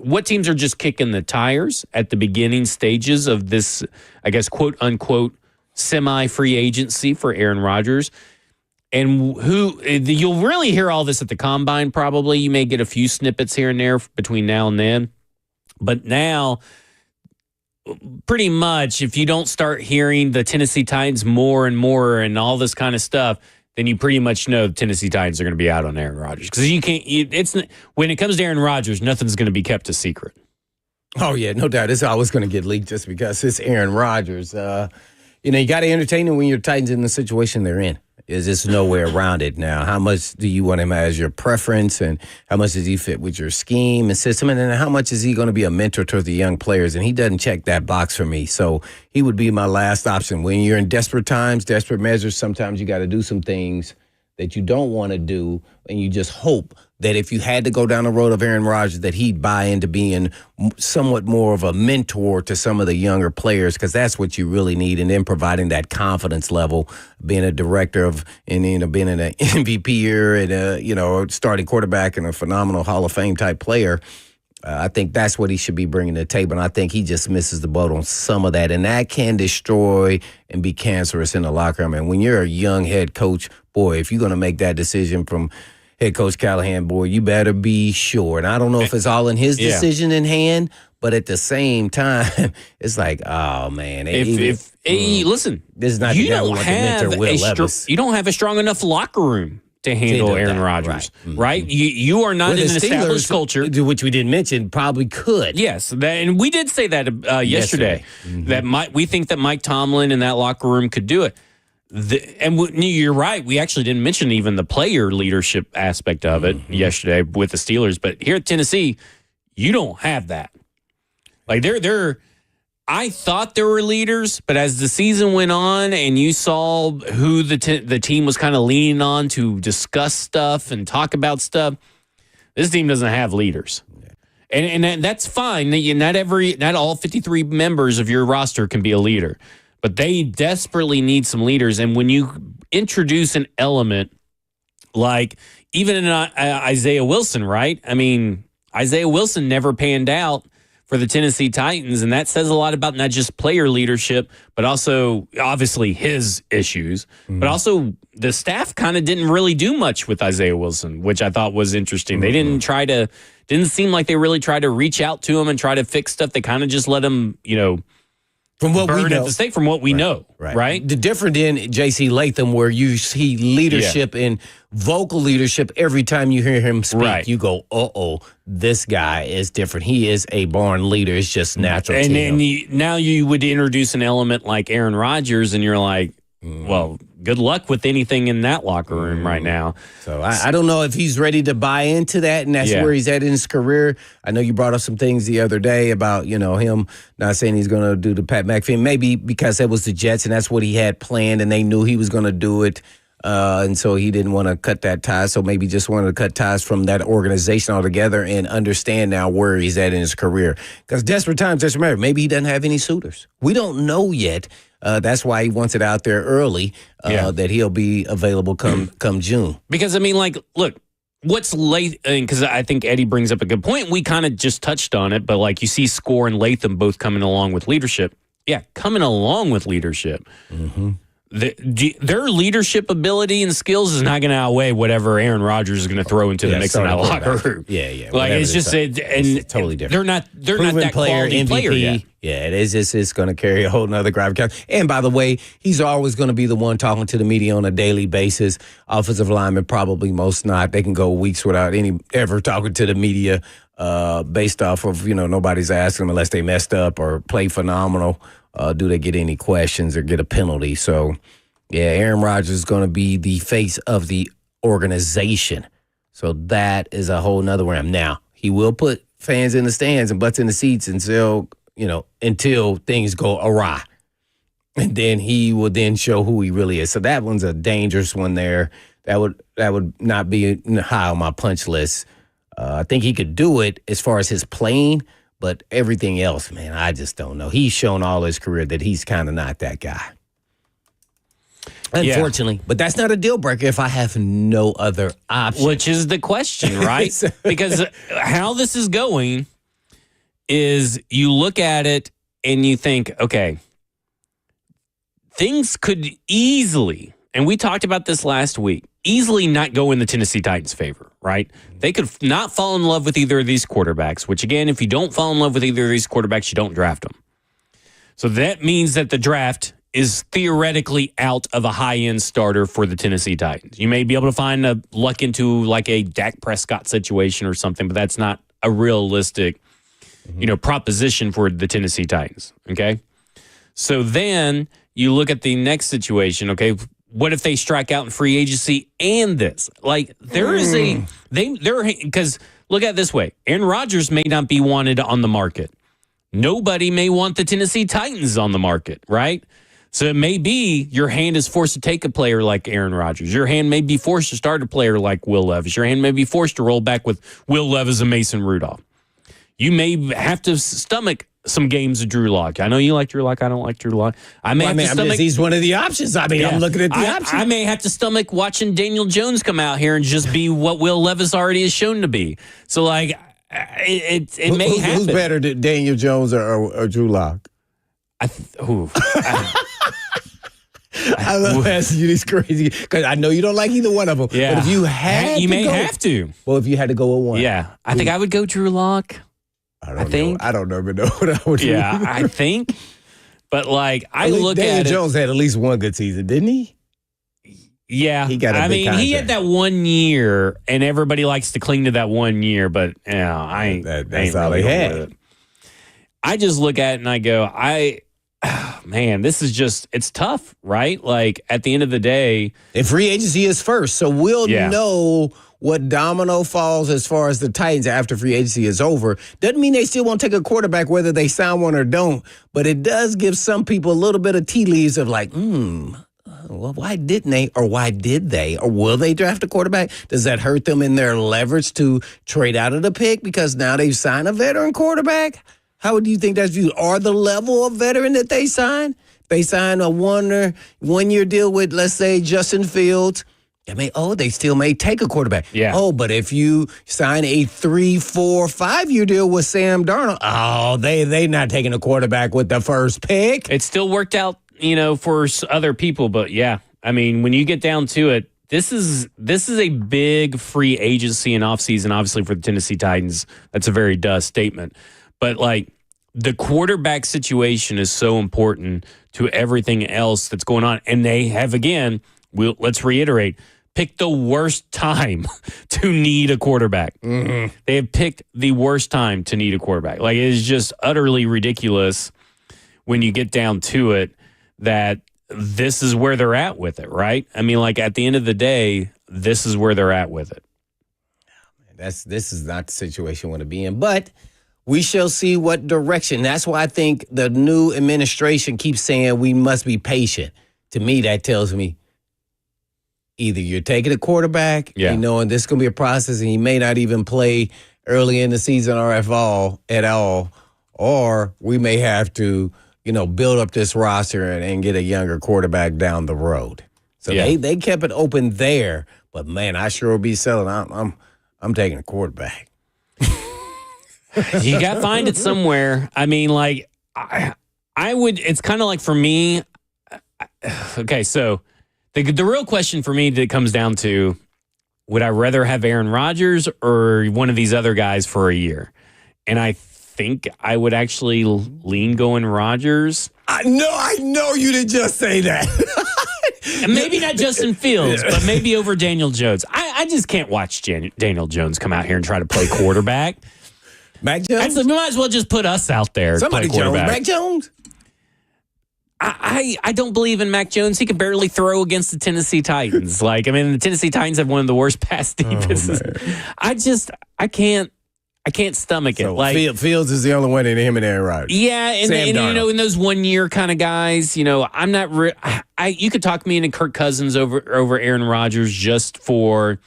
what teams are just kicking the tires at the beginning stages of this, I guess, quote unquote, semi-free agency for Aaron Rodgers. And you'll really hear all this at the Combine probably. You may get a few snippets here and there between now and then. But now, pretty much, if you don't start hearing the Tennessee Titans more and more and all this kind of stuff, then you pretty much know the Tennessee Titans are going to be out on Aaron Rodgers. Because when it comes to Aaron Rodgers, nothing's going to be kept a secret. Oh, yeah, no doubt. It's always going to get leaked just because it's Aaron Rodgers. You got to entertain them when your Titans in the situation they're in. There's just no way around it now. How much do you want him as your preference, and how much does he fit with your scheme and system, and then how much is he going to be a mentor to the young players? And he doesn't check that box for me. So he would be my last option. When you're in desperate times, desperate measures, sometimes you got to do some things that you don't want to do, and you just hope that if you had to go down the road of Aaron Rodgers, that he'd buy into being somewhat more of a mentor to some of the younger players, because that's what you really need. And then providing that confidence level, being a director of, and being an MVP year and starting quarterback and a phenomenal Hall of Fame type player. I think that's what he should be bringing to the table, and I think he just misses the boat on some of that, and that can destroy and be cancerous in the locker room. And when you're a young head coach, boy, if you're going to make that decision from head coach Callahan, boy, you better be sure. And I don't know if it's all in his decision in hand, but at the same time, it's like, oh man, listen, this is not the guy we want to mentor Will Levis. You don't have a strong enough locker room to handle Aaron Rodgers, right? You are not in an established culture, which we didn't mention, probably could. Yes, and we did say that yesterday. Mm-hmm. We think that Mike Tomlin in that locker room could do it. You're right. We actually didn't mention even the player leadership aspect of it yesterday with the Steelers. But here at Tennessee, you don't have that. Like I thought there were leaders, but as the season went on and you saw who the team was kind of leaning on to discuss stuff and talk about stuff, this team doesn't have leaders. And that's fine. Not all 53 members of your roster can be a leader, but they desperately need some leaders. And when you introduce an element like even in Isaiah Wilson, right? I mean, Isaiah Wilson never panned out for the Tennessee Titans, and that says a lot about not just player leadership, but also obviously his issues, but also the staff kind of didn't really do much with Isaiah Wilson, which I thought was interesting. They didn't seem like they really tried to reach out to him and try to fix stuff. They kind of just let him, from what we burn know. at the stake from what we know, right? The different in J.C. Latham, where you see leadership and vocal leadership every time you hear him speak, you go, this guy is different. He is a born leader. It's just natural to him. Now you would introduce an element like Aaron Rodgers, and you're like, well, good luck with anything in that locker room right now. So I don't know if he's ready to buy into that, and that's where he's at in his career. I know you brought up some things the other day about, him not saying he's going to do the Pat McAfee, maybe because that was the Jets and that's what he had planned and they knew he was going to do it. And so he didn't want to cut that tie. So maybe just wanted to cut ties from that organization altogether and understand now where he's at in his career. Because desperate times, desperate matter. Maybe he doesn't have any suitors. We don't know yet. That's why he wants it out there early, that he'll be available come June. Because, look, what's late, because I think Eddie brings up a good point. We kind of just touched on it, but you see Score and Latham both coming along with leadership. Yeah, coming along with leadership. Mm-hmm. Their leadership ability and skills is not going to outweigh whatever Aaron Rodgers is going to throw into the mix in that locker room. Yeah. It's just it's totally different. They're not that quality MVP, player yet. Yeah, it is. It's going to carry a whole nother gravity. And by the way, he's always going to be the one talking to the media on a daily basis. Offensive linemen probably most not. They can go weeks without ever talking to the media based off of nobody's asking them unless they messed up or play phenomenal. Do they get any questions or get a penalty? So, Aaron Rodgers is going to be the face of the organization. So that is a whole nother realm. Now, he will put fans in the stands and butts in the seats until things go awry. And then he will then show who he really is. So that one's a dangerous one there. That would not be high on my punch list. I think he could do it as far as his playing. But everything else, man, I just don't know. He's shown all his career that he's kind of not that guy. Unfortunately. But that's not a deal breaker if I have no other option. Which is the question, right? Because how this is going is you look at it and you think, okay, things could easily, and we talked about this last week, easily not go in the Tennessee Titans' favor, right? They could not fall in love with either of these quarterbacks, which, again, if you don't fall in love with either of these quarterbacks, you don't draft them. So that means that the draft is theoretically out of a high-end starter for the Tennessee Titans. You may be able to find a luck into like a Dak Prescott situation or something, but that's not a realistic, proposition for the Tennessee Titans, okay? So then you look at the next situation, okay? What if they strike out in free agency and this? There is because look at it this way. Aaron Rodgers may not be wanted on the market. Nobody may want the Tennessee Titans on the market, right? So it may be your hand is forced to take a player like Aaron Rodgers. Your hand may be forced to start a player like Will Levis. Your hand may be forced to roll back with Will Levis and Mason Rudolph. You may have to stomach some games of Drew Lock. I know you like Drew Lock. I don't like Drew Lock. He's one of the options. I'm looking at the options. I may have to stomach watching Daniel Jones come out here and just be what Will Levis already has shown to be. So, it may happen. Who's better, Daniel Jones or Drew Lock? I love asking you these crazy because I know you don't like either one of them. Yeah. But if you had you to may go, have to. Well, if you had to go with one. Yeah. I think I would go Drew Lock. I think. I don't even know what I would do. Yeah, I think. But I look Daniel at it. Jones had at least one good season, didn't he? Yeah. He got a big contract. He had that 1 year, and everybody likes to cling to that 1 year, but that's all he had. I just look at it and I go, man, this is it's tough, right? At the end of the day. And free agency is first, so we'll know what domino falls as far as the Titans after free agency is over. Doesn't mean they still won't take a quarterback whether they sign one or don't, but it does give some people a little bit of tea leaves of well, why didn't they, or why did they, or will they draft a quarterback? Does that hurt them in their leverage to trade out of the pick because now they've signed a veteran quarterback? How do you think that's viewed? Or the level of veteran that they sign? They sign a 1 year deal with, let's say, Justin Fields. I mean, they still may take a quarterback. Yeah. But if you sign a 3, 4, 5-year deal with Sam Darnold, they not taking a quarterback with the first pick. It still worked out, for other people, but yeah. I mean, when you get down to it, this is a big free agency and offseason, obviously, for the Tennessee Titans. That's a very statement. But, the quarterback situation is so important to everything else that's going on. And they have, again, let's reiterate, picked the worst time to need a quarterback. Mm-hmm. They have picked the worst time to need a quarterback. It is just utterly ridiculous when you get down to it that this is where they're at with it, right? I mean, at the end of the day, this is where they're at with it. This is not the situation we want to be in, but we shall see what direction. That's why I think the new administration keeps saying we must be patient. To me, that tells me either you're taking a quarterback, knowing this is going to be a process and he may not even play early in the season or at all, or we may have to, build up this roster and get a younger quarterback down the road. So they kept it open there, but man, I sure will be selling. I'm taking a quarterback. You got to find it somewhere. I mean, I would. It's kind of for me. Okay, so the real question for me that comes down to: would I rather have Aaron Rodgers or one of these other guys for a year? And I think I would actually lean going Rodgers. I know you didn't just say that. And maybe not Justin Fields, but maybe over Daniel Jones. I just can't watch Daniel Jones come out here and try to play quarterback. Mac Jones? We might as well just put us out there. Somebody play Jones. Mac Jones? I don't believe in Mac Jones. He can barely throw against the Tennessee Titans. The Tennessee Titans have one of the worst pass defenses. I can't stomach it. So Fields is the only one in him and Aaron Rodgers. Yeah, and in those 1 year kind of guys, I'm not. You could talk me into Kirk Cousins over Aaron Rodgers just for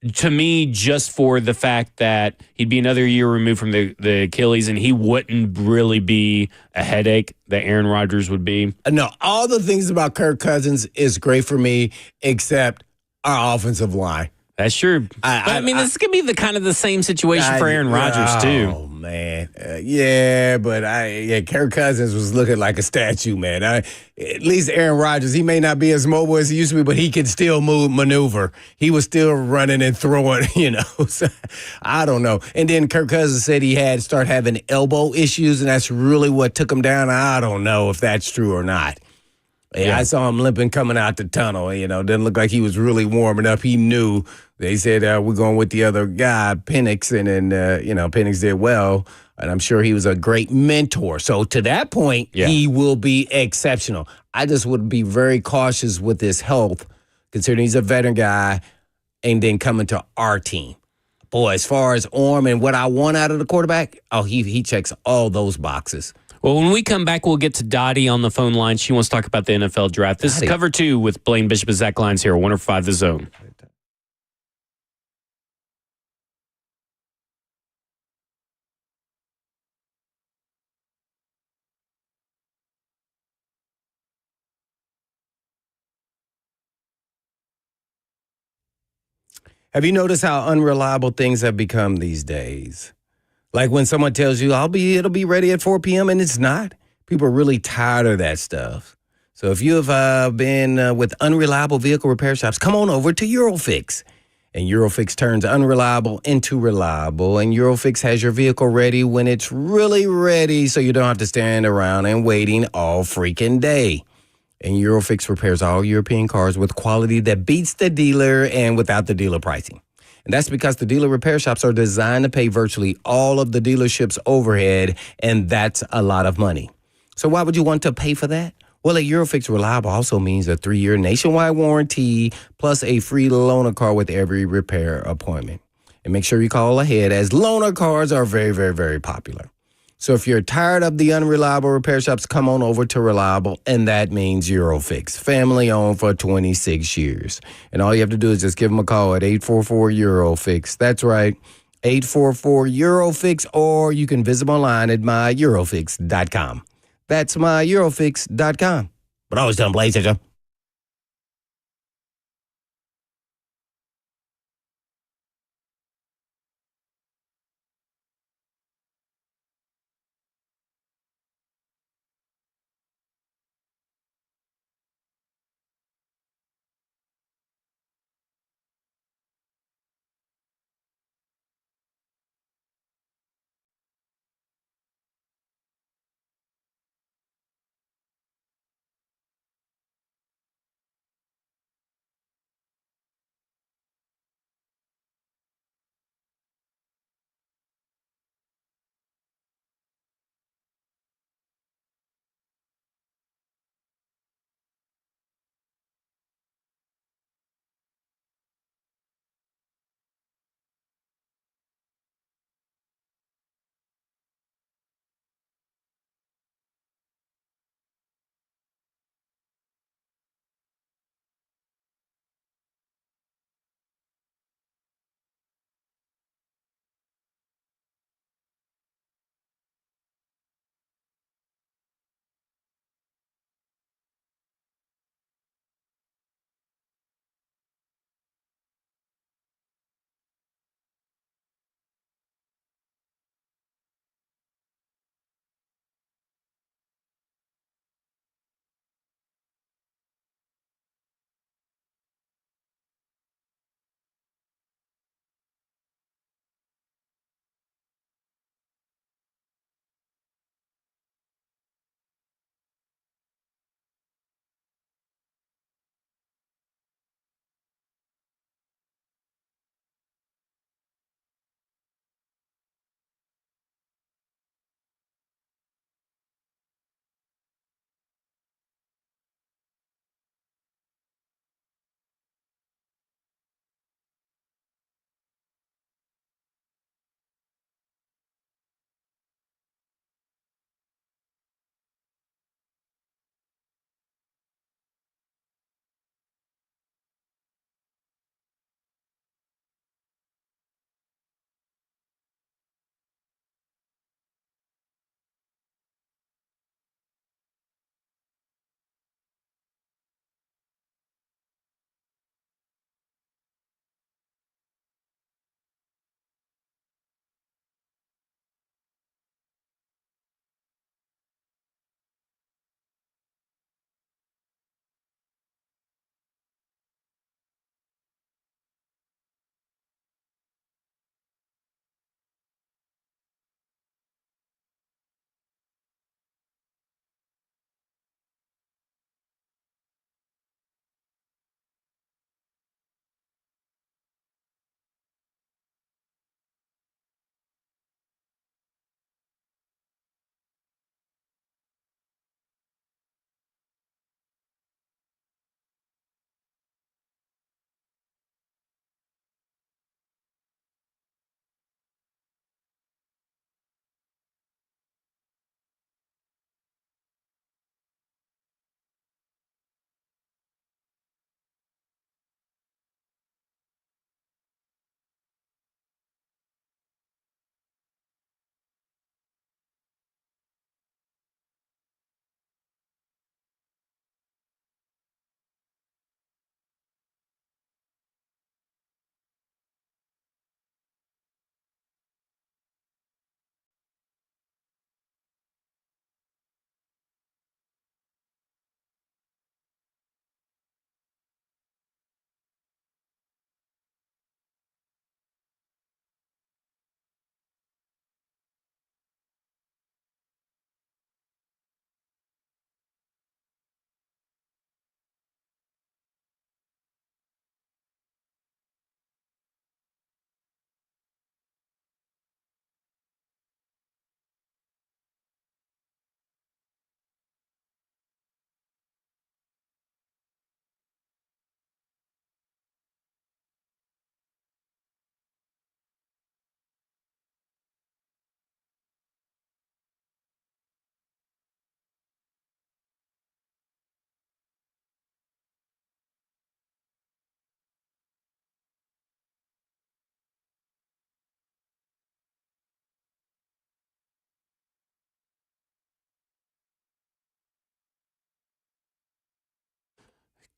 the fact that he'd be another year removed from the Achilles and he wouldn't really be a headache that Aaron Rodgers would be. No, all the things about Kirk Cousins is great for me, except our offensive line. That's sure. This could be the same situation for Aaron Rodgers, too. Oh, man. But Kirk Cousins was looking like a statue, man. At least Aaron Rodgers, he may not be as mobile as he used to be, but he could still maneuver. He was still running and throwing, So, I don't know. And then Kirk Cousins said he started having elbow issues, and that's really what took him down. I don't know if that's true or not. Yeah, I saw him limping coming out the tunnel. Didn't look like he was really warming up. He knew. They said, we're going with the other guy, Penix, and then, Penix did well, and I'm sure he was a great mentor. So to that point, he will be exceptional. I just would be very cautious with his health, considering he's a veteran guy, and then coming to our team. Boy, as far as arm and what I want out of the quarterback, he checks all those boxes. Well, when we come back, we'll get to Dottie on the phone line. She wants to talk about the NFL draft. This is Cover 2 with Blaine Bishop and Zach Lyons here, 105 The Zone. Have you noticed how unreliable things have become these days? Like when someone tells you, it'll be ready at 4 p.m. and it's not. People are really tired of that stuff. So if you have been with unreliable vehicle repair shops, come on over to Eurofix. And Eurofix turns unreliable into reliable. And Eurofix has your vehicle ready when it's really ready, so you don't have to stand around and waiting all freaking day. And Eurofix repairs all European cars with quality that beats the dealer and without the dealer pricing. And that's because the dealer repair shops are designed to pay virtually all of the dealership's overhead, and that's a lot of money. So why would you want to pay for that? Well, at Eurofix, reliable also means a 3-year nationwide warranty plus a free loaner car with every repair appointment. And make sure you call ahead, as loaner cars are very, very, very popular. So if you're tired of the unreliable repair shops, come on over to Reliable, and that means Eurofix. Family owned for 26 years. And all you have to do is just give them a call at 844-EUROFIX. That's right, 844-EUROFIX, or you can visit them online at myEurofix.com. That's myEurofix.com. But always done, Blaze,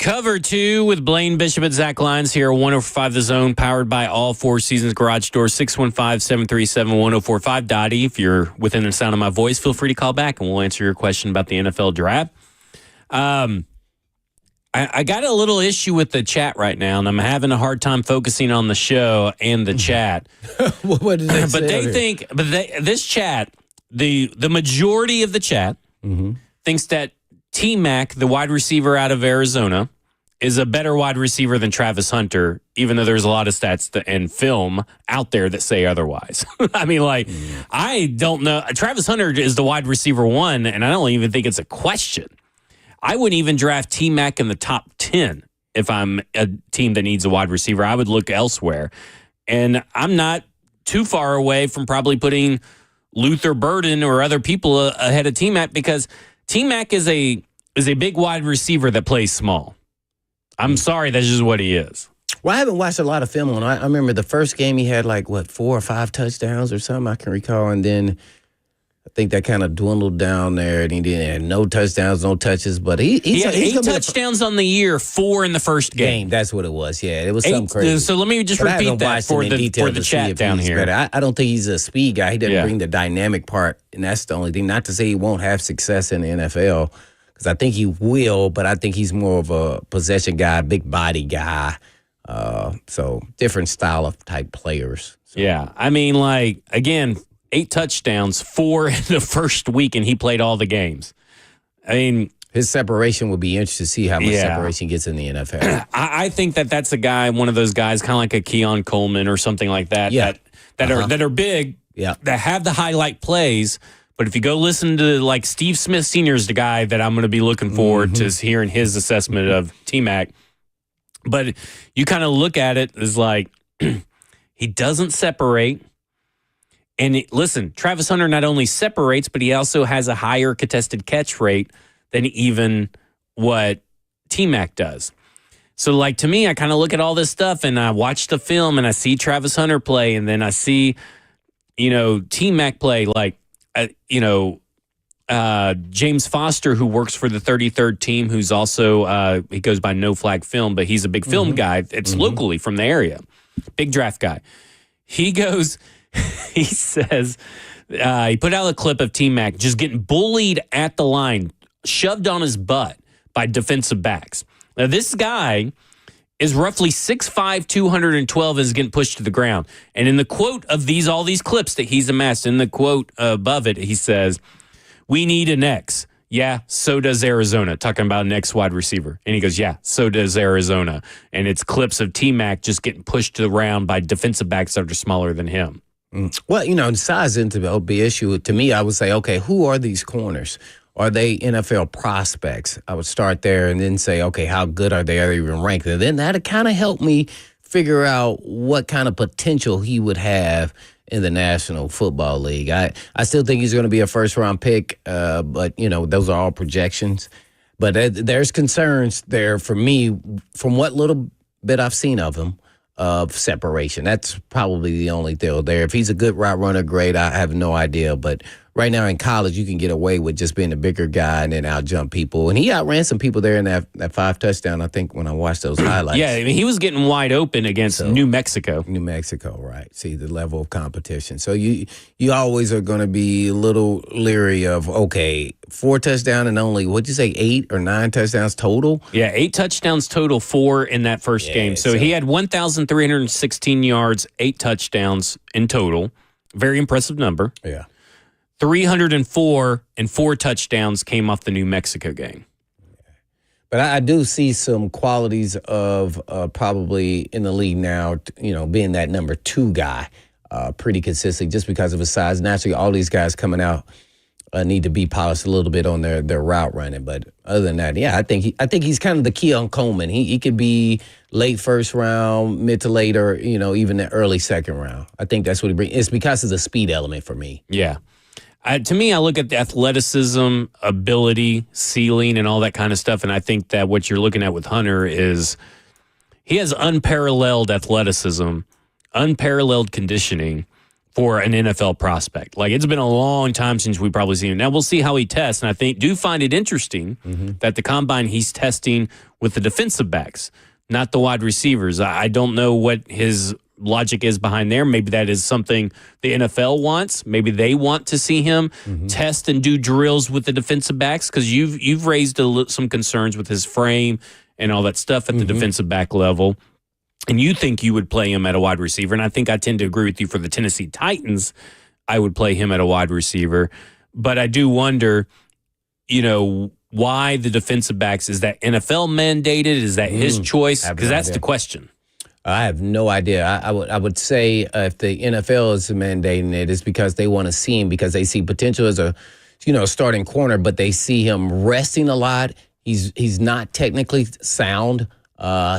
Cover 2 with Blaine Bishop and Zach Lyons here, 105 The Zone, powered by All Four Seasons Garage Door, 615-737-1045. Dottie, if you're within the sound of my voice, feel free to call back and we'll answer your question about the NFL draft. I got a little issue with the chat right now, and I'm having a hard time focusing on the show and the chat. What did they say? But they think, this chat, the majority of the chat thinks that T-Mac, the wide receiver out of Arizona, is a better wide receiver than Travis Hunter, even though there's a lot of stats and film out there that say otherwise. I mean, I don't know. Travis Hunter is the wide receiver 1, and I don't even think it's a question. I wouldn't even draft T-Mac in the top 10 if I'm a team that needs a wide receiver. I would look elsewhere. And I'm not too far away from probably putting Luther Burden or other people ahead of T-Mac, because T-Mac is a big wide receiver that plays small. I'm sorry, that's just what he is. Well, I haven't watched a lot of film on him. I remember the first game he had 4 or 5 touchdowns or something, I can recall. And then I think that kind of dwindled down there, and he didn't have no touchdowns, no touches. But he had 8 touchdowns on the year, 4 in the first game. That's what it was. Yeah, it was something crazy. So let me just repeat that for the chat down here. I don't think he's a speed guy. He doesn't bring the dynamic part, and that's the only thing. Not to say he won't have success in the NFL, because I think he will, but I think he's more of a possession guy, big body guy. So different style of type players. So. Yeah, I mean, again, 8 touchdowns, 4 in the first week, and he played all the games. I mean, his separation would be interesting to see how much separation gets in the NFL. I think that's a guy, one of those guys, kind of like a Keon Coleman or something like that. Yeah. that are big. Yeah. That have the highlight plays. But if you go listen to Steve Smith Sr. is the guy that I'm going to be looking forward to hearing his assessment of T-Mac. But you kind of look at it as he doesn't separate. And listen, Travis Hunter not only separates, but he also has a higher contested catch rate than even what T-Mac does. So, to me, I kind of look at all this stuff and I watch the film and I see Travis Hunter play, and then I see, T-Mac play, James Foster, who works for the 33rd team, who's also, he goes by No Flag Film, but he's a big film guy. It's locally from the area. Big draft guy. He goes... He says he put out a clip of T-Mac just getting bullied at the line, shoved on his butt by defensive backs. Now, this guy is roughly 6'5", 212, and is getting pushed to the ground. And in the quote of all these clips that he's amassed, in the quote above it, he says, "We need an X. Yeah, so does Arizona," talking about an X wide receiver. And he goes, "Yeah, so does Arizona." And it's clips of T-Mac just getting pushed to the ground by defensive backs that are smaller than him. Well, size into the issue. To me, I would say, okay, who are these corners? Are they NFL prospects? I would start there and then say, okay, how good are they? Are they even ranked? And then that'd kind of help me figure out what kind of potential he would have in the National Football League. I still think he's going to be a first-round pick, but, those are all projections. But there's concerns there for me from what little bit I've seen of him. Of separation. That's probably the only deal there. If he's a good route runner, great. I have no idea. But right now in college, you can get away with just being a bigger guy and then out-jump people. And he outran some people there in that 5 touchdown, I think, when I watched those highlights. Yeah, I mean, he was getting wide open against New Mexico. New Mexico, right. See, the level of competition. So you always are going to be a little leery of, okay, 4 touchdowns and only, what'd you say, 8 or 9 touchdowns total? Yeah, 8 touchdowns total, 4 in that first game. So he had 1,316 yards, 8 touchdowns in total. Very impressive number. Yeah. 304 and 4 touchdowns came off the New Mexico game. But I do see some qualities of probably in the league now, being that number 2 guy, pretty consistent just because of his size. Naturally, all these guys coming out need to be polished a little bit on their route running. But other than that, I think he's kind of the Keon Coleman. He could be late first round, mid to late, or even the early second round. I think that's what he brings. It's because of the speed element for me. Yeah. To me, I look at the athleticism, ability, ceiling, and all that kind of stuff, and I think that what you're looking at with Hunter is he has unparalleled athleticism, unparalleled conditioning, for an NFL prospect. Like, it's been a long time since we probably seen him. Now we'll see how he tests, and I do find it interesting that the combine he's testing with the defensive backs, not the wide receivers. I don't know what his logic is behind there. Maybe that is something the NFL wants. Maybe they want to see him test and do drills with the defensive backs, because you've raised some concerns with his frame and all that stuff at the defensive back level. And you think you would play him at a wide receiver. And I think I tend to agree with you for the Tennessee Titans. I would play him at a wide receiver. But I do wonder, why the defensive backs? Is that NFL mandated? Is that his choice? Because that's the question. I have no idea. I would say if the NFL is mandating it, it's because they want to see him, because they see potential as a starting corner, but they see him resting a lot. He's not technically sound.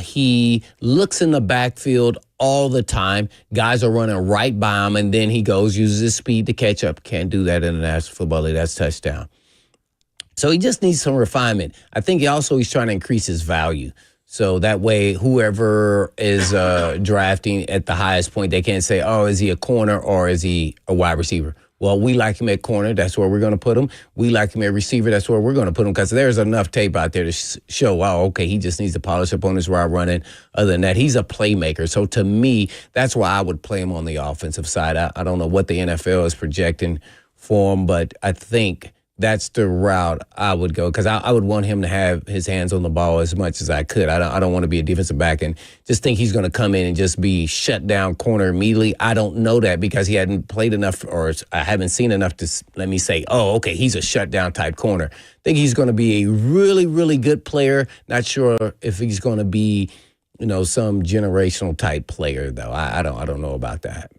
He looks in the backfield all the time. Guys are running right by him, and then he uses his speed to catch up. Can't do that in the National Football League. That's touchdown. So he just needs some refinement. I think he's trying to increase his value. So that way, whoever is drafting at the highest point, they can't say, oh, is he a corner or is he a wide receiver? Well, we like him at corner. That's where we're going to put him. We like him at receiver. That's where we're going to put him, because there's enough tape out there to show, okay, he just needs to polish up on his route running. Other than that, he's a playmaker. So to me, that's why I would play him on the offensive side. I don't know what the NFL is projecting for him, but I think that's the route I would go, because I would want him to have his hands on the ball as much as I could. I don't want to be a defensive back and just think he's going to come in and just be shut down corner immediately. I don't know that, because he hadn't played enough, or I haven't seen enough to let me say, oh, okay, he's a shutdown type corner. I think he's going to be a really, really good player. Not sure if he's going to be, some generational type player, though. I don't know about that.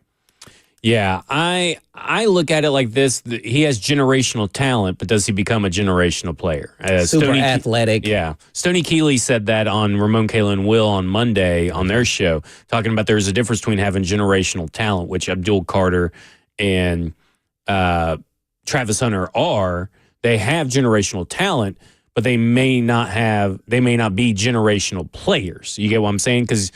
Yeah, I look at it like this. He has generational talent, but does he become a generational player? Super athletic. Yeah. Stoney Keeley said that on Ramon, Kayla, and Will on Monday on their show, talking about there's a difference between having generational talent, which Abdul Carter and Travis Hunter are. They have generational talent, but they may not be generational players. You get what I'm saying? Because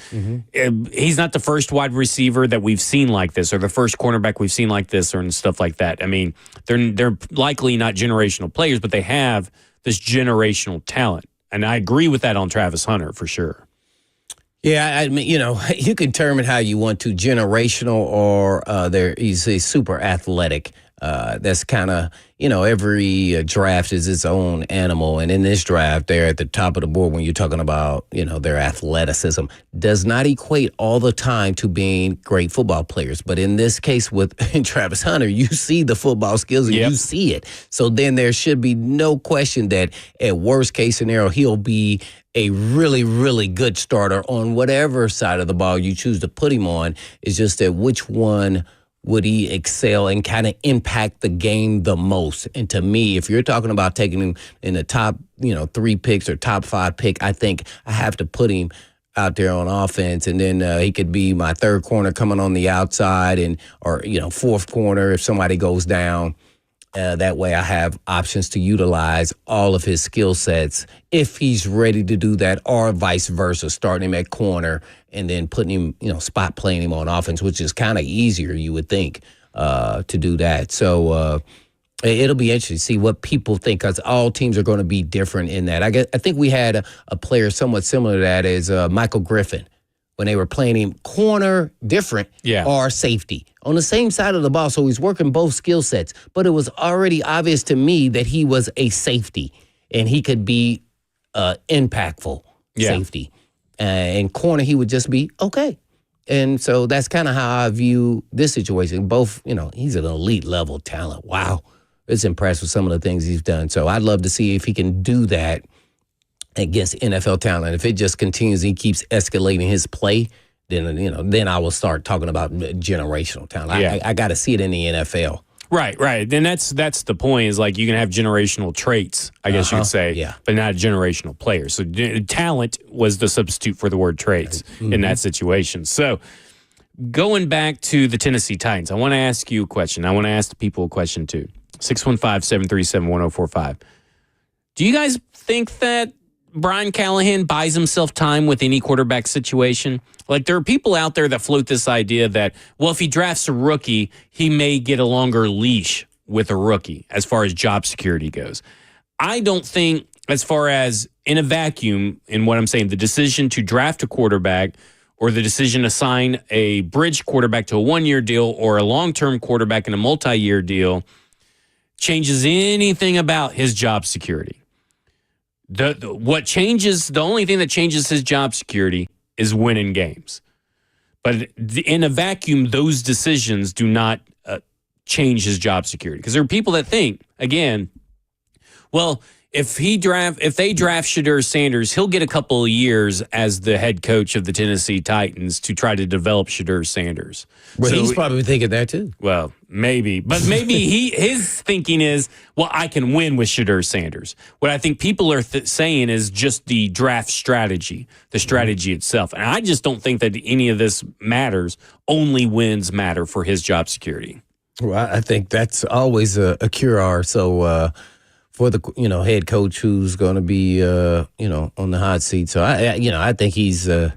he's not the first wide receiver that we've seen like this, or the first cornerback we've seen like this, or stuff like that. I mean, they're likely not generational players, but they have this generational talent. And I agree with that on Travis Hunter for sure. Yeah, I mean, you can term it how you want to, generational or he's a super athletic. That's kind of, every draft is its own animal. And in this draft, they're at the top of the board when you're talking about, their athleticism. Does not equate all the time to being great football players. But in this case with Travis Hunter, you see the football skills and you see it. So then there should be no question that at worst case scenario, he'll be a really, really good starter on whatever side of the ball you choose to put him on. It's just that which one would he excel and kind of impact the game the most? And to me, if you're talking about taking him in the top, 3 picks or top 5 pick, I think I have to put him out there on offense. And then he could be my third corner coming on the outside or fourth corner if somebody goes down. That way I have options to utilize all of his skill sets if he's ready to do that, or vice versa, starting him at corner and then putting him, spot playing him on offense, which is kind of easier, you would think, to do that. So it'll be interesting to see what people think, because all teams are going to be different in that. I think we had a player somewhat similar to that is Michael Griffin, when they were playing him corner different or safety on the same side of the ball. So he's working both skill sets, but it was already obvious to me that he was a safety and he could be impactful safety. And corner, he would just be okay. And so that's kind of how I view this situation. Both, he's an elite level talent. Wow. It's impressed with some of the things he's done. So I'd love to see if he can do that against NFL talent. If it just continues, he keeps escalating his play, then I will start talking about generational talent. Yeah. I got to see it in the NFL. Right. Then that's the point, is like you can have generational traits, I guess you could say, but not generational players. So talent was the substitute for the word traits in that situation. So going back to the Tennessee Titans, I want to ask you a question. I want to ask the people a question too. 615-737-1045. Do you guys think that Brian Callahan buys himself time with any quarterback situation? Like, there are people out there that float this idea that, well, if he drafts a rookie, he may get a longer leash with a rookie as far as job security goes. I don't think, as far as in a vacuum, in what I'm saying, the decision to draft a quarterback or the decision to sign a bridge quarterback to a one-year deal or a long-term quarterback in a multi-year deal changes anything about his job security. The only thing that changes his job security is winning games. But in a vacuum, those decisions do not change his job security. Because there are people that think, again, well, if they draft Shedeur Sanders, he'll get a couple of years as the head coach of the Tennessee Titans to try to develop Shedeur Sanders. Well, he's probably thinking that too. Well, maybe. But maybe his thinking is, well, I can win with Shedeur Sanders. What I think people are saying is just the draft strategy, the strategy itself. And I just don't think that any of this matters. Only wins matter for his job security. Well, I think that's always a cure-all. So, for the head coach who's going to be on the hot seat, so I think he's in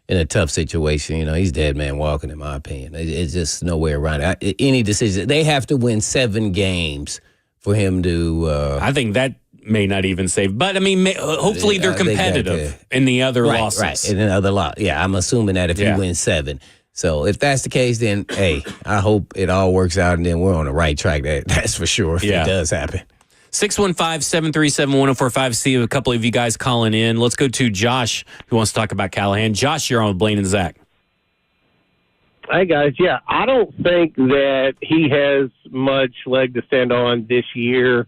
a tough situation. He's dead man walking, in my opinion. It's just no way around it. Any decision, they have to win 7 games for him to. I think that may not even save, but I mean, hopefully they're competitive in the other losses. Right, in another lot. Yeah, I'm assuming that if he wins 7. So if that's the case, then hey, I hope it all works out, and then we're on the right track. That's for sure. If it does happen. 615-737-1045. See a couple of you guys calling in. Let's go to Josh, who wants to talk about Callahan. Josh, you're on with Blaine and Zach. Hey, guys. Yeah, I don't think that he has much leg to stand on this year.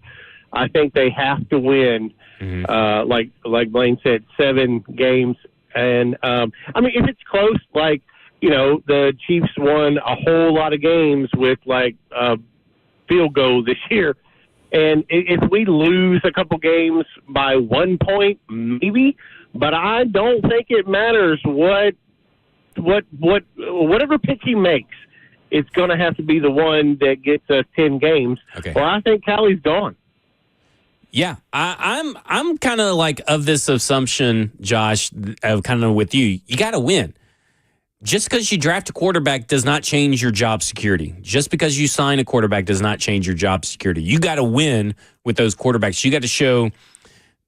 I think they have to win, like Blaine said, 7 games. And, if it's close, the Chiefs won a whole lot of games with, field goal this year. And if we lose a couple games by 1 point, maybe, but I don't think it matters whatever pick he makes. It's going to have to be the one that gets us 10 games. Okay. Well, I think Callie's gone. Yeah, I'm kind of of this assumption, Josh, of kind of with you. You got to win. Just because you draft a quarterback does not change your job security. Just because you sign a quarterback does not change your job security. You got to win with those quarterbacks. You got to show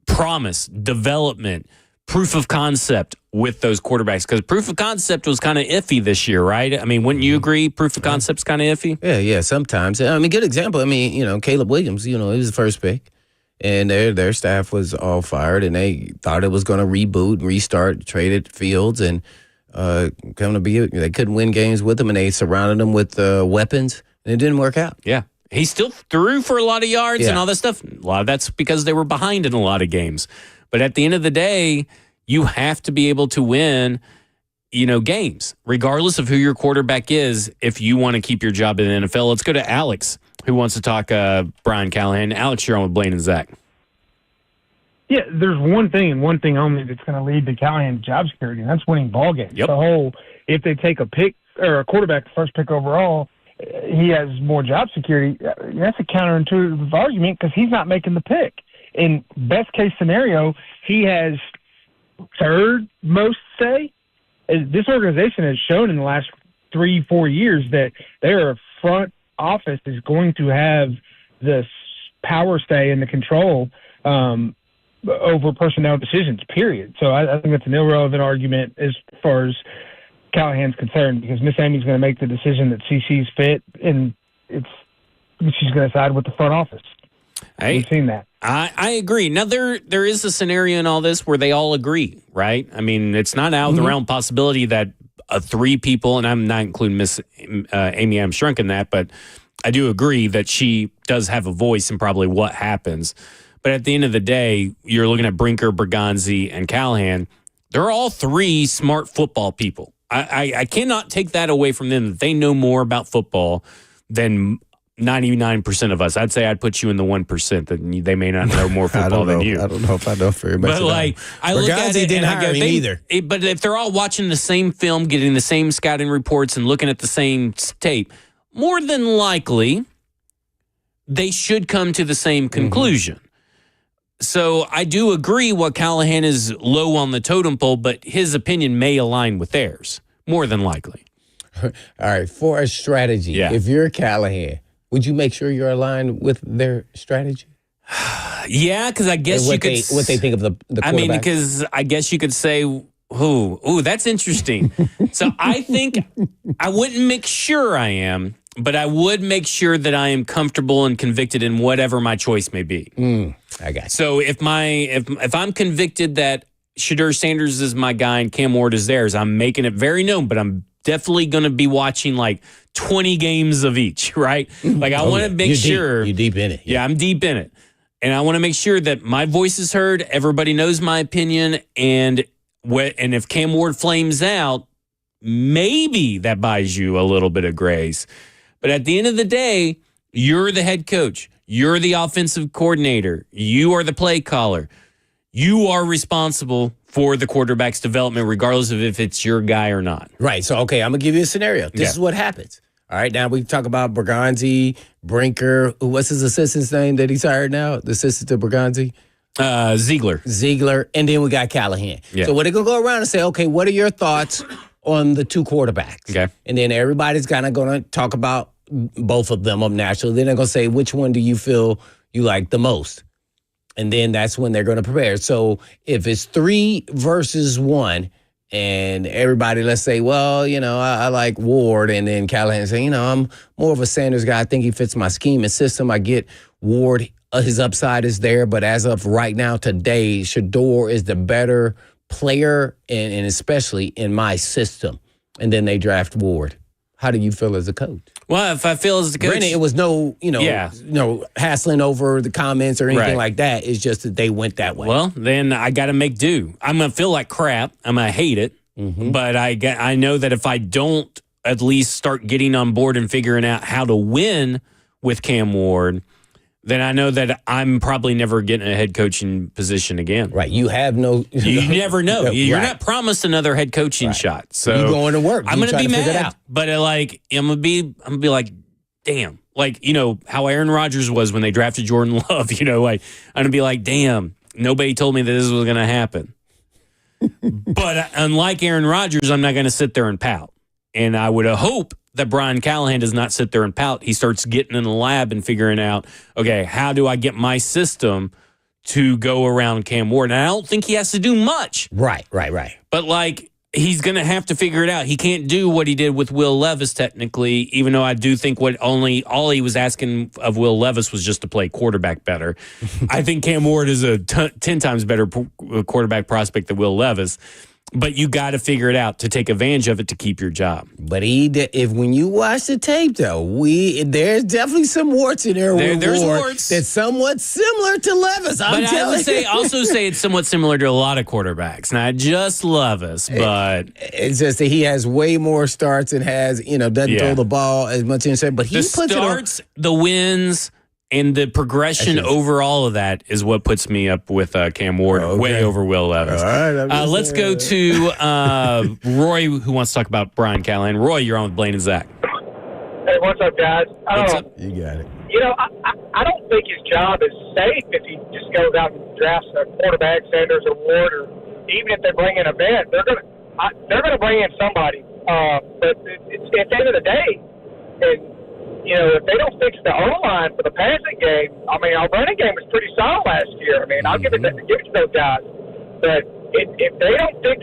promise, development, proof of concept with those quarterbacks. Because proof of concept was kind of iffy this year, right? I mean, wouldn't you agree proof of concept's kind of iffy? Yeah, sometimes. Good example. Caleb Williams, he was the first pick. And their staff was all fired, and they thought it was going to reboot, restart, traded Fields, and they couldn't win games with him, and they surrounded him with weapons, and it didn't work out. Yeah. He still threw for a lot of yards and all that stuff. A lot of that's because they were behind in a lot of games. But at the end of the day, you have to be able to win, games, regardless of who your quarterback is, if you want to keep your job in the NFL. Let's go to Alex, who wants to talk Brian Callahan. Alex, you're on with Blaine and Zach. Yeah, there's one thing and one thing only that's going to lead to Callahan's job security, and that's winning ball games. Yep. If they take a pick or a quarterback, the first pick overall, he has more job security. That's a counterintuitive argument because he's not making the pick. In best case scenario, he has third most say. This organization has shown in the last 3-4 years that their front office is going to have the power say and the control over personnel decisions, period. So I think that's an irrelevant argument as far as Callahan's concerned, because Miss Amy's going to make the decision that she sees fit, and she's going to side with the front office. We've seen that. I agree. Now, there is a scenario in all this where they all agree, right? I mean, it's not out of the realm possibility that 3 people, and I'm not including Miss Amy Adams Strunk in that, but I do agree that she does have a voice in probably what happens. But at the end of the day, you're looking at Brinker, Bergonzi, and Callahan. They're all 3 smart football people. I cannot take that away from them, that they know more about football than 99% of us. I'd say I'd put you in the 1% that they may not know more football than you. I don't know if I know very much. But I look at it didn't hire him either. But if they're all watching the same film, getting the same scouting reports, and looking at the same tape, more than likely, they should come to the same conclusion. So I do agree what Callahan is low on the totem pole, but his opinion may align with theirs, more than likely. All right, for a strategy, if you're Callahan, would you make sure you're aligned with their strategy? Yeah, because I guess what they think of the quarterback? I mean, because I guess you could say, ooh, that's interesting. So I think I wouldn't make sure I am, but I would make sure that I am comfortable and convicted in whatever my choice may be. I got you. So if I'm convicted that Shedeur Sanders is my guy and Cam Ward is theirs, I'm making it very known, but I'm definitely going to be watching like 20 games of each, right? Like I want to make sure. You're deep in it. Yeah, I'm deep in it. And I want to make sure that my voice is heard, everybody knows my opinion, and if Cam Ward flames out, maybe that buys you a little bit of grace. But at the end of the day, you're the head coach. You're the offensive coordinator. You are the play caller. You are responsible for the quarterback's development, regardless of if it's your guy or not. Right. So, okay, I'm going to give you a scenario. This is what happens. All right, now we talk about Bergonzi, Brinker. What's his assistant's name that he's hired now? The assistant to Bergonzi? Ziegler. And then we got Callahan. Yeah. So we're going to go around and say, okay, what are your thoughts on the two quarterbacks? Okay. And then everybody's kind of going to talk about both of them up naturally. Then they're going to say, which one do you feel you like the most? And then that's when they're going to prepare. So if it's 3 versus 1, and everybody, let's say, well, I like Ward, and then Callahan say, I'm more of a Sanders guy. I think he fits my scheme and system. I get Ward, his upside is there, but as of right now, today, Shedeur is the better player, and especially in my system. And then they draft Ward. How do you feel as a coach? Well, if I feel as the coach, granted, it was no hassling over the comments or anything like that. It's just that they went that way. Well, then I got to make do. I'm gonna feel like crap. I'm gonna hate it. But I know that if I don't at least start getting on board and figuring out how to win with Cam Ward, then I know that I'm probably never getting a head coaching position again. Right. You have no. You never know. You're not promised another head coaching shot. So you going to work. I'm going to be mad. But I'm going to be like, damn. Like, how Aaron Rodgers was when they drafted Jordan Love. I'm going to be like, damn. Nobody told me that this was going to happen. But unlike Aaron Rodgers, I'm not going to sit there and pout. And I would hope that Brian Callahan does not sit there and pout. He starts getting in the lab and figuring out, okay, how do I get my system to go around Cam Ward? And I don't think he has to do much. Right. But, he's going to have to figure it out. He can't do what he did with Will Levis, technically, even though I do think all he was asking of Will Levis was just to play quarterback better. I think Cam Ward is a 10 times better quarterback prospect than Will Levis. But you got to figure it out to take advantage of it to keep your job. But when you watch the tape, though, there's definitely some warts in there. There's warts that's somewhat similar to Levis. I would also say it's somewhat similar to a lot of quarterbacks, not just Levis. But it's just that he has way more starts and doesn't throw the ball as much in. But he the puts starts, the wins. And the progression over all of that is what puts me up with Cam Ward way over Will Levis. All right, let's go to Roy, who wants to talk about Brian Callahan. Roy, you're on with Blaine and Zach. Hey, what's up, guys? What's up? You got it. I don't think his job is safe if he just goes out and drafts a quarterback, Sanders or Ward, or even if they bring in a vet, they're gonna bring in somebody. But it's at the end of the day, and if they don't fix the O-line for the passing game, our running game was pretty solid last year. I'll give it to those guys. But if they don't fix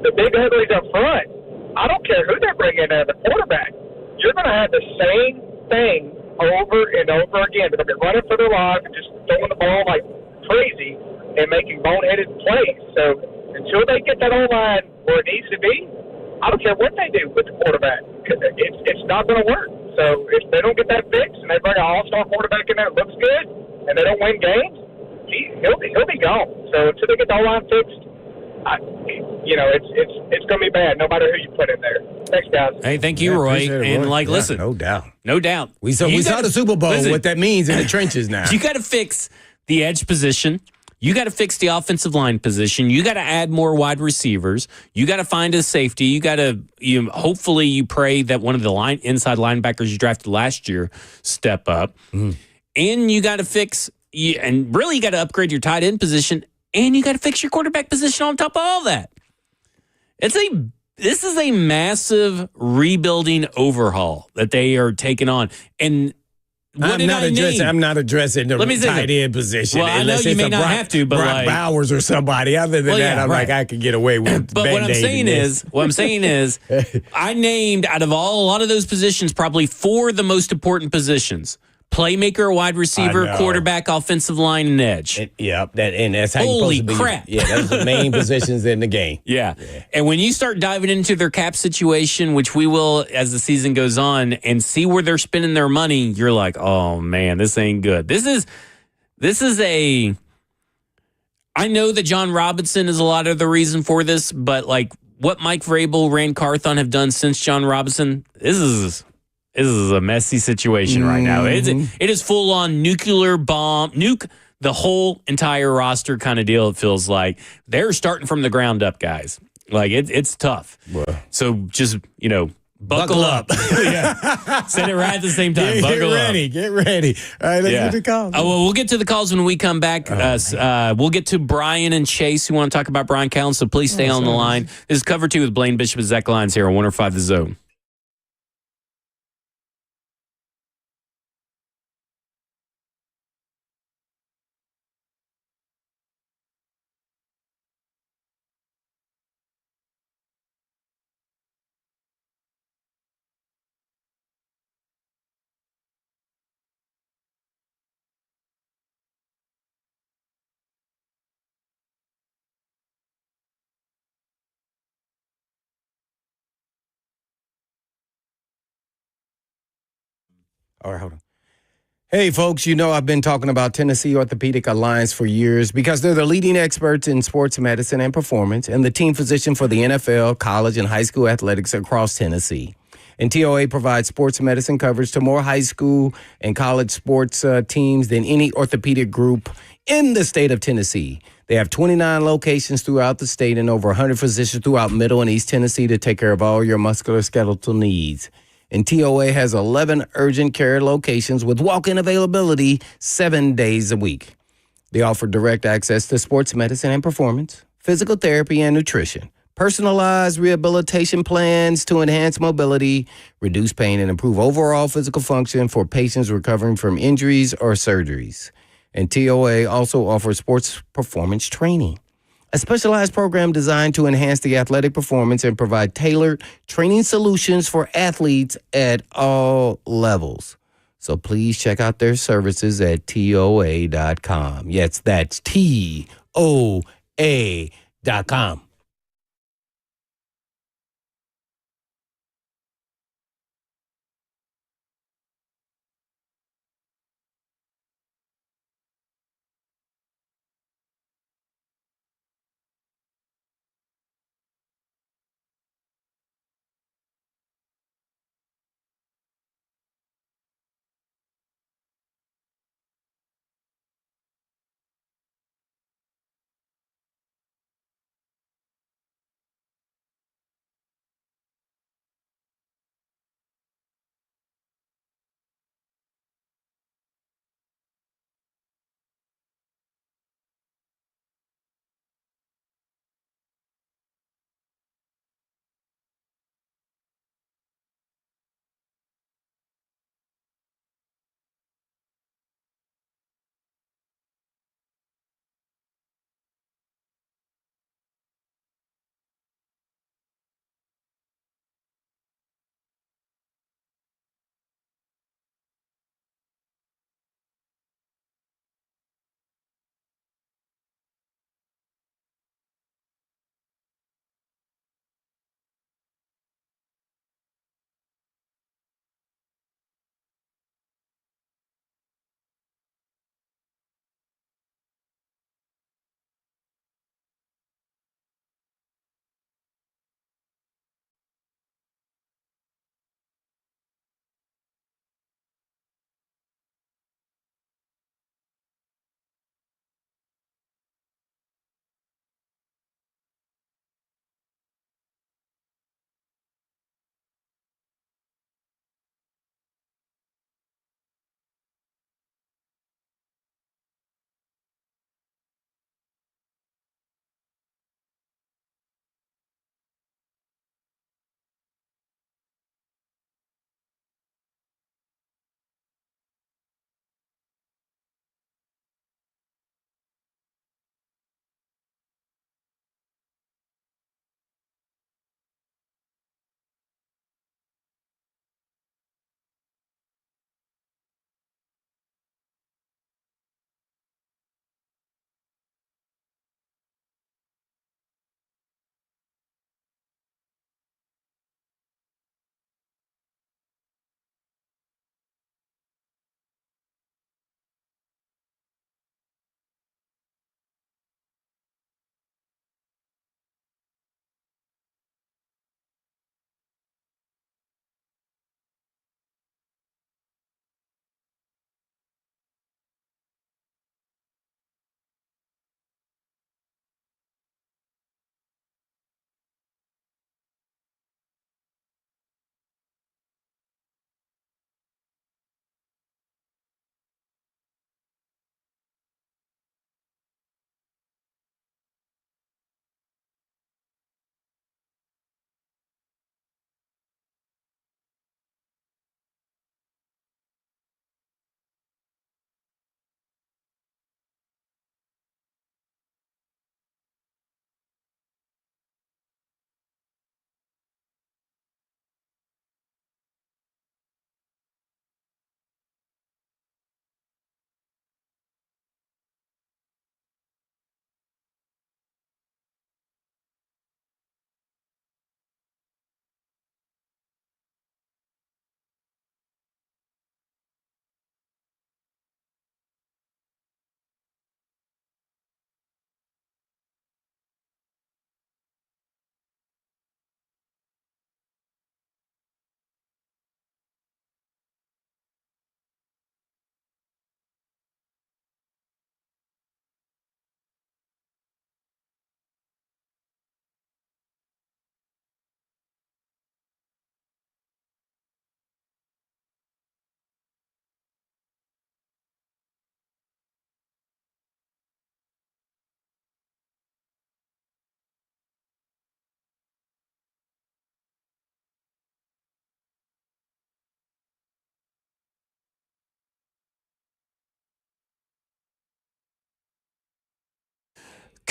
the big uglies up front, I don't care who they're bringing in the quarterback. You're going to have the same thing over and over again. They're going to be running for their life and just throwing the ball like crazy and making boneheaded plays. So until they get that O-line where it needs to be, I don't care what they do with the quarterback. It's not going to work. So if they don't get that fixed and they bring an all-star quarterback in there that looks good and they don't win games, he'll be gone. So until they get the O-line fixed, it's going to be bad no matter who you put in there. Thanks, guys. Hey, thank you, Roy. And listen, no doubt. We saw the Super Bowl. What that means in the trenches now. You got to fix the edge position. You got to fix the offensive line position. You got to add more wide receivers. You got to find a safety. You got to hopefully you pray that one of the inside linebackers you drafted last year step up. And you got to fix and really you got to upgrade your tight end position, and you got to fix your quarterback position on top of all that. This is a massive rebuilding overhaul that they are taking on. And I'm not addressing the tight end position. Well, I know you may not have to, but Brock Bowers or somebody. Other than that, I'm like, I could get away with. But what I'm saying is, I named out of a lot of those positions, probably 4 of the most important positions: playmaker, wide receiver, quarterback, offensive line, and edge. And that's how Holy you're supposed to be. crap. Yeah, that's the main positions in the game. Yeah. And when you start diving into their cap situation, which we will as the season goes on, and see where they're spending their money, you're like, oh man, this ain't good. This is I know that John Robinson is a lot of the reason for this, but like what Mike Vrabel, Rand Carthon have done since John Robinson, this is a messy situation right now. It is full on nuclear bomb, nuke the whole entire roster kind of deal. It feels like they're starting from the ground up, guys. Like it's tough. Well, so just, buckle up. Said it right at the same time. Get ready. All right, let's get the calls. Well, we'll get to the calls when we come back. We'll get to Brian and Chase who want to talk about Brian Callen, so please stay on the line. This is Cover 2 with Blaine Bishop and Zach Lyons here on 105 The Zone. All right, hold on. Hey, folks, I've been talking about Tennessee Orthopedic Alliance for years because they're the leading experts in sports medicine and performance and the team physician for the NFL, college, and high school athletics across Tennessee. And TOA provides sports medicine coverage to more high school and college sports teams than any orthopedic group in the state of Tennessee. They have 29 locations throughout the state and over 100 physicians throughout Middle and East Tennessee to take care of all your musculoskeletal needs. And TOA has 11 urgent care locations with walk-in availability 7 days a week. They offer direct access to sports medicine and performance, physical therapy and nutrition, personalized rehabilitation plans to enhance mobility, reduce pain, and improve overall physical function for patients recovering from injuries or surgeries. And TOA also offers sports performance training, a specialized program designed to enhance the athletic performance and provide tailored training solutions for athletes at all levels. So please check out their services at TOA.com. Yes, that's TOA.com.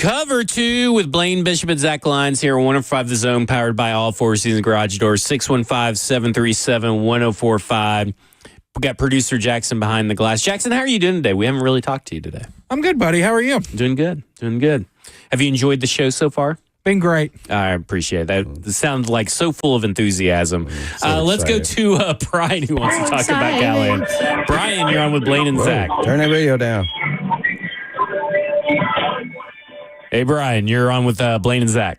Cover 2 with Blaine Bishop and Zach Lyons here on 105 The Zone, powered by all Four Seasons Garage Doors, 615-737-1045. We got producer Jackson behind the glass. Jackson, how are you doing today? We haven't really talked to you today. I'm good, buddy. How are you? Doing good. Have you enjoyed the show so far? Been great. I appreciate that. It sounds like so full of enthusiasm. Let's go to Brian, who wants to talk about Callahan. Brian, you're on with Blaine and Zach. Turn that radio down. Hey, Brian, you're on with Blaine and Zach.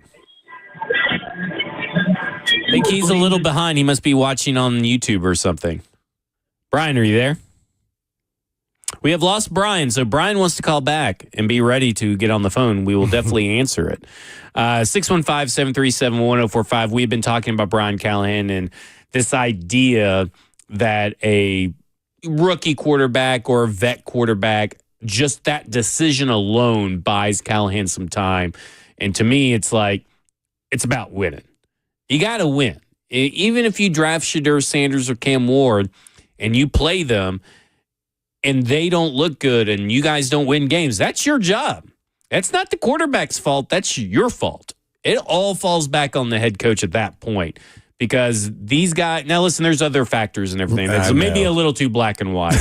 I think he's a little behind. He must be watching on YouTube or something. Brian, are you there? We have lost Brian, so Brian wants to call back and be ready to get on the phone. We will definitely answer it. 615-737-1045. We've been talking about Brian Callahan and this idea that a rookie quarterback or a vet quarterback, just that decision alone buys Callahan some time. And to me, it's like, it's about winning. You got to win. Even if you draft Shedeur Sanders or Cam Ward and you play them and they don't look good and you guys don't win games, that's your job. That's not the quarterback's fault. That's your fault. It all falls back on the head coach at that point. Because these guys, now listen, there's other factors and everything. That's maybe a little too black and white.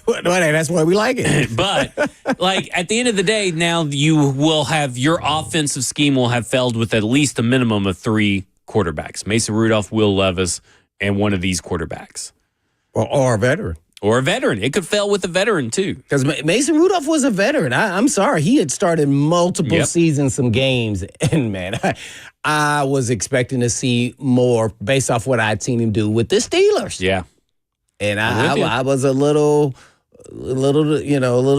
Well, that's why we like it. But, like, at the end of the day, now you will have your offensive scheme will have failed with at least a minimum of 3 quarterbacks: Mason Rudolph, Will Levis, and one of these quarterbacks. Or a veteran. Or a veteran. It could fail with a veteran, too. Because Mason Rudolph was a veteran. I'm sorry. He had started multiple seasons, some games. And, man, I was expecting to see more based off what I'd seen him do with the Steelers. Yeah. And I was a little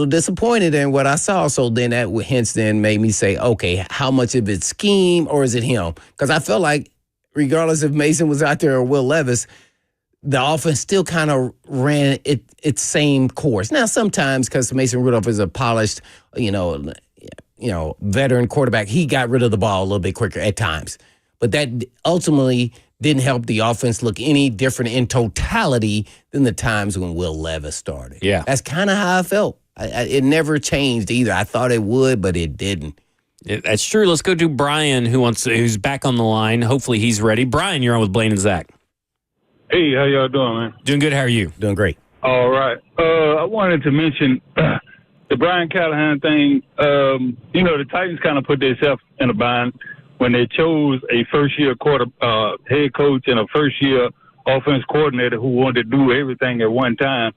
disappointed in what I saw. So then that hence then made me say, okay, how much of it's scheme or is it him? Because I felt like regardless if Mason was out there or Will Levis, the offense still kind of ran its same course. Now, sometimes because Mason Rudolph is a polished, veteran quarterback, he got rid of the ball a little bit quicker at times. But that ultimately didn't help the offense look any different in totality than the times when Will Levis started. Yeah. That's kind of how I felt. It never changed either. I thought it would, but it didn't. That's true. Let's go to Brian, who's back on the line. Hopefully he's ready. Brian, you're on with Blaine and Zach. Hey, how y'all doing, man? Doing good. How are you? Doing great. All right. I wanted to mention the Brian Callahan thing. The Titans kind of put themselves in a bind when they chose a first-year head coach and a first-year offense coordinator who wanted to do everything at one time.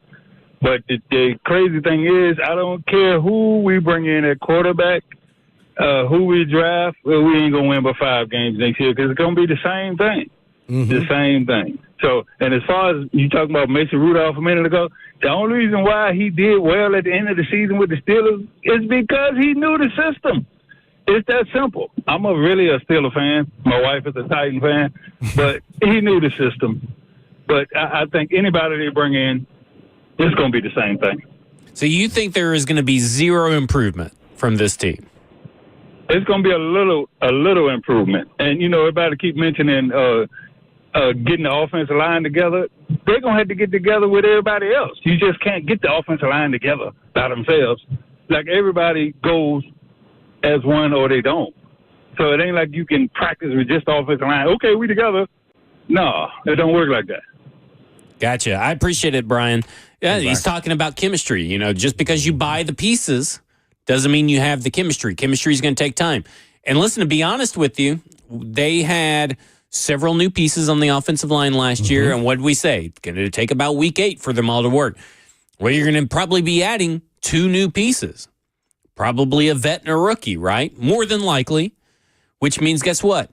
But the crazy thing is, I don't care who we bring in at quarterback, who we draft, we ain't going to win but 5 games next year because it's going to be the same thing. Mm-hmm. The same thing. So, and as far as you talking about Mason Rudolph a minute ago, the only reason why he did well at the end of the season with the Steelers is because he knew the system. It's that simple. I'm really a Steeler fan. My wife is a Titan fan, but he knew the system. But I think anybody they bring in, it's going to be the same thing. So you think there is going to be zero improvement from this team? It's going to be a little improvement. And, everybody keep mentioning getting the offensive line together. They're going to have to get together with everybody else. You just can't get the offensive line together by themselves. Like everybody goes as one or they don't. So it ain't like you can practice with just the offensive line. Okay, we together. No, it don't work like that. Gotcha. I appreciate it, Brian. Yeah, he's talking about chemistry. Just because you buy the pieces doesn't mean you have the chemistry. Chemistry is going to take time. And listen, to be honest with you, they had several new pieces on the offensive line last year. And what did we say? It's going to take about week 8 for them all to work. Well, you're going to probably be adding 2 new pieces. Probably a vet and a rookie, right? More than likely. Which means, guess what?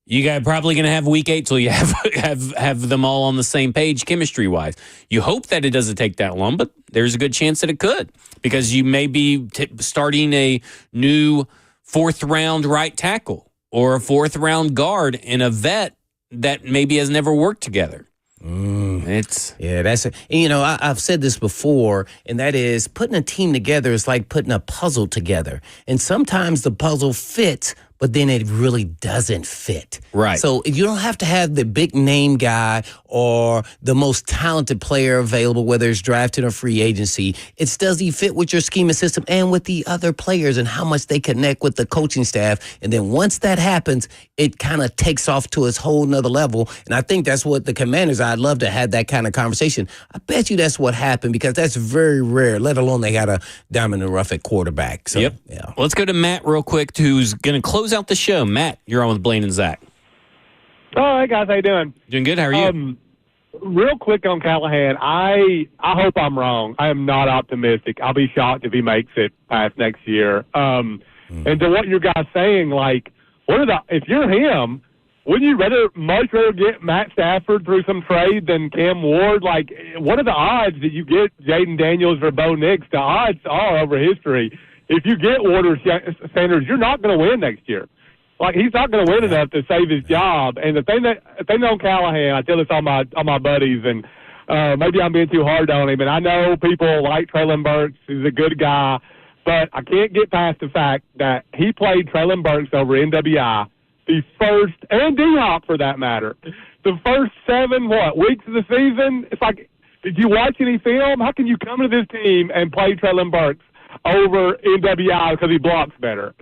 You guys probably going to have week 8 till you have them all on the same page chemistry-wise. You hope that it doesn't take that long, but there's a good chance that it could because you may be starting a new 4th-round right tackle or a 4th-round guard and a vet that maybe has never worked together. That's it. I've said this before, and that is putting a team together is like putting a puzzle together. And sometimes the puzzle fits, but then it really doesn't fit. Right. So you don't have to have the big name guy or the most talented player available, whether it's drafted or free agency. It's does he fit with your schema system and with the other players and how much they connect with the coaching staff. And then once that happens, it kind of takes off to its whole nother level. And I think that's what the Commanders, I'd love to have that kind of conversation. I bet you that's what happened because that's very rare, let alone they got a diamond in the rough at quarterback. So, yep. Yeah. Well, let's go to Matt real quick, who's going to close out the show. Matt, you're on with Blaine and Zach. Oh, hey, guys. How you doing? Doing good. How are you? Real quick on Callahan, I hope I'm wrong. I am not optimistic. I'll be shocked if he makes it past next year. And to what your guys saying, like, if you're him, wouldn't you much rather get Matt Stafford through some trade than Cam Ward? Like, what are the odds that you get Jaden Daniels or Bo Nix? The odds are over history. If you get Ward or Sanders, you're not going to win next year. Like, he's not going to win enough to save his job. And the thing on Callahan, I tell this all my buddies, and maybe I'm being too hard on him. And I know people like Traylon Burks. He's a good guy. But I can't get past the fact that he played Traylon Burks over NWI the first, and D-Hop for that matter, the first 7 weeks of the season. It's like, did you watch any film? How can you come to this team and play Traylon Burks over NWI because he blocks better?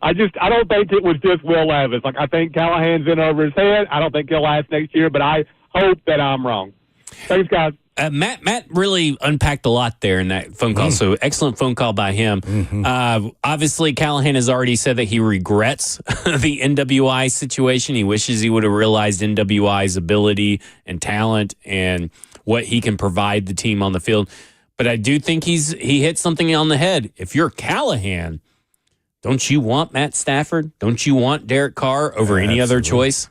I don't think it was just Will Levis. Like, I think Callahan's in over his head. I don't think he'll last next year, but I hope that I'm wrong. Thanks, guys. Matt really unpacked a lot there in that phone call, so excellent phone call by him. Obviously, Callahan has already said that he regrets the NWI situation. He wishes he would have realized NWI's ability and talent and what he can provide the team on the field. But I do think he hit something on the head. If you're Callahan, don't you want Matt Stafford? Don't you want Derek Carr over any other choice?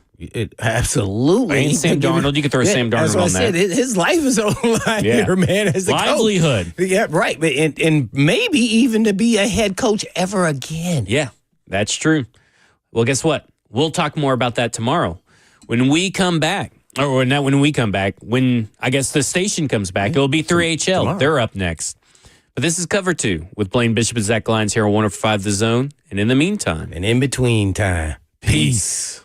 Absolutely. And Sam Darnold. You could throw Sam Darnold on that. His life is on the line here, man. As a livelihood. Coach. Yeah, right. And maybe even to be a head coach ever again. Yeah, that's true. Well, guess what? We'll talk more about that tomorrow. When we come back, or not when we come back, when I guess the station comes back, it'll be 3HL. Tomorrow. They're up next. But this is Cover 2 with Blaine Bishop and Zach Lyons here on 105 The Zone. And in the meantime. And in between time. Peace.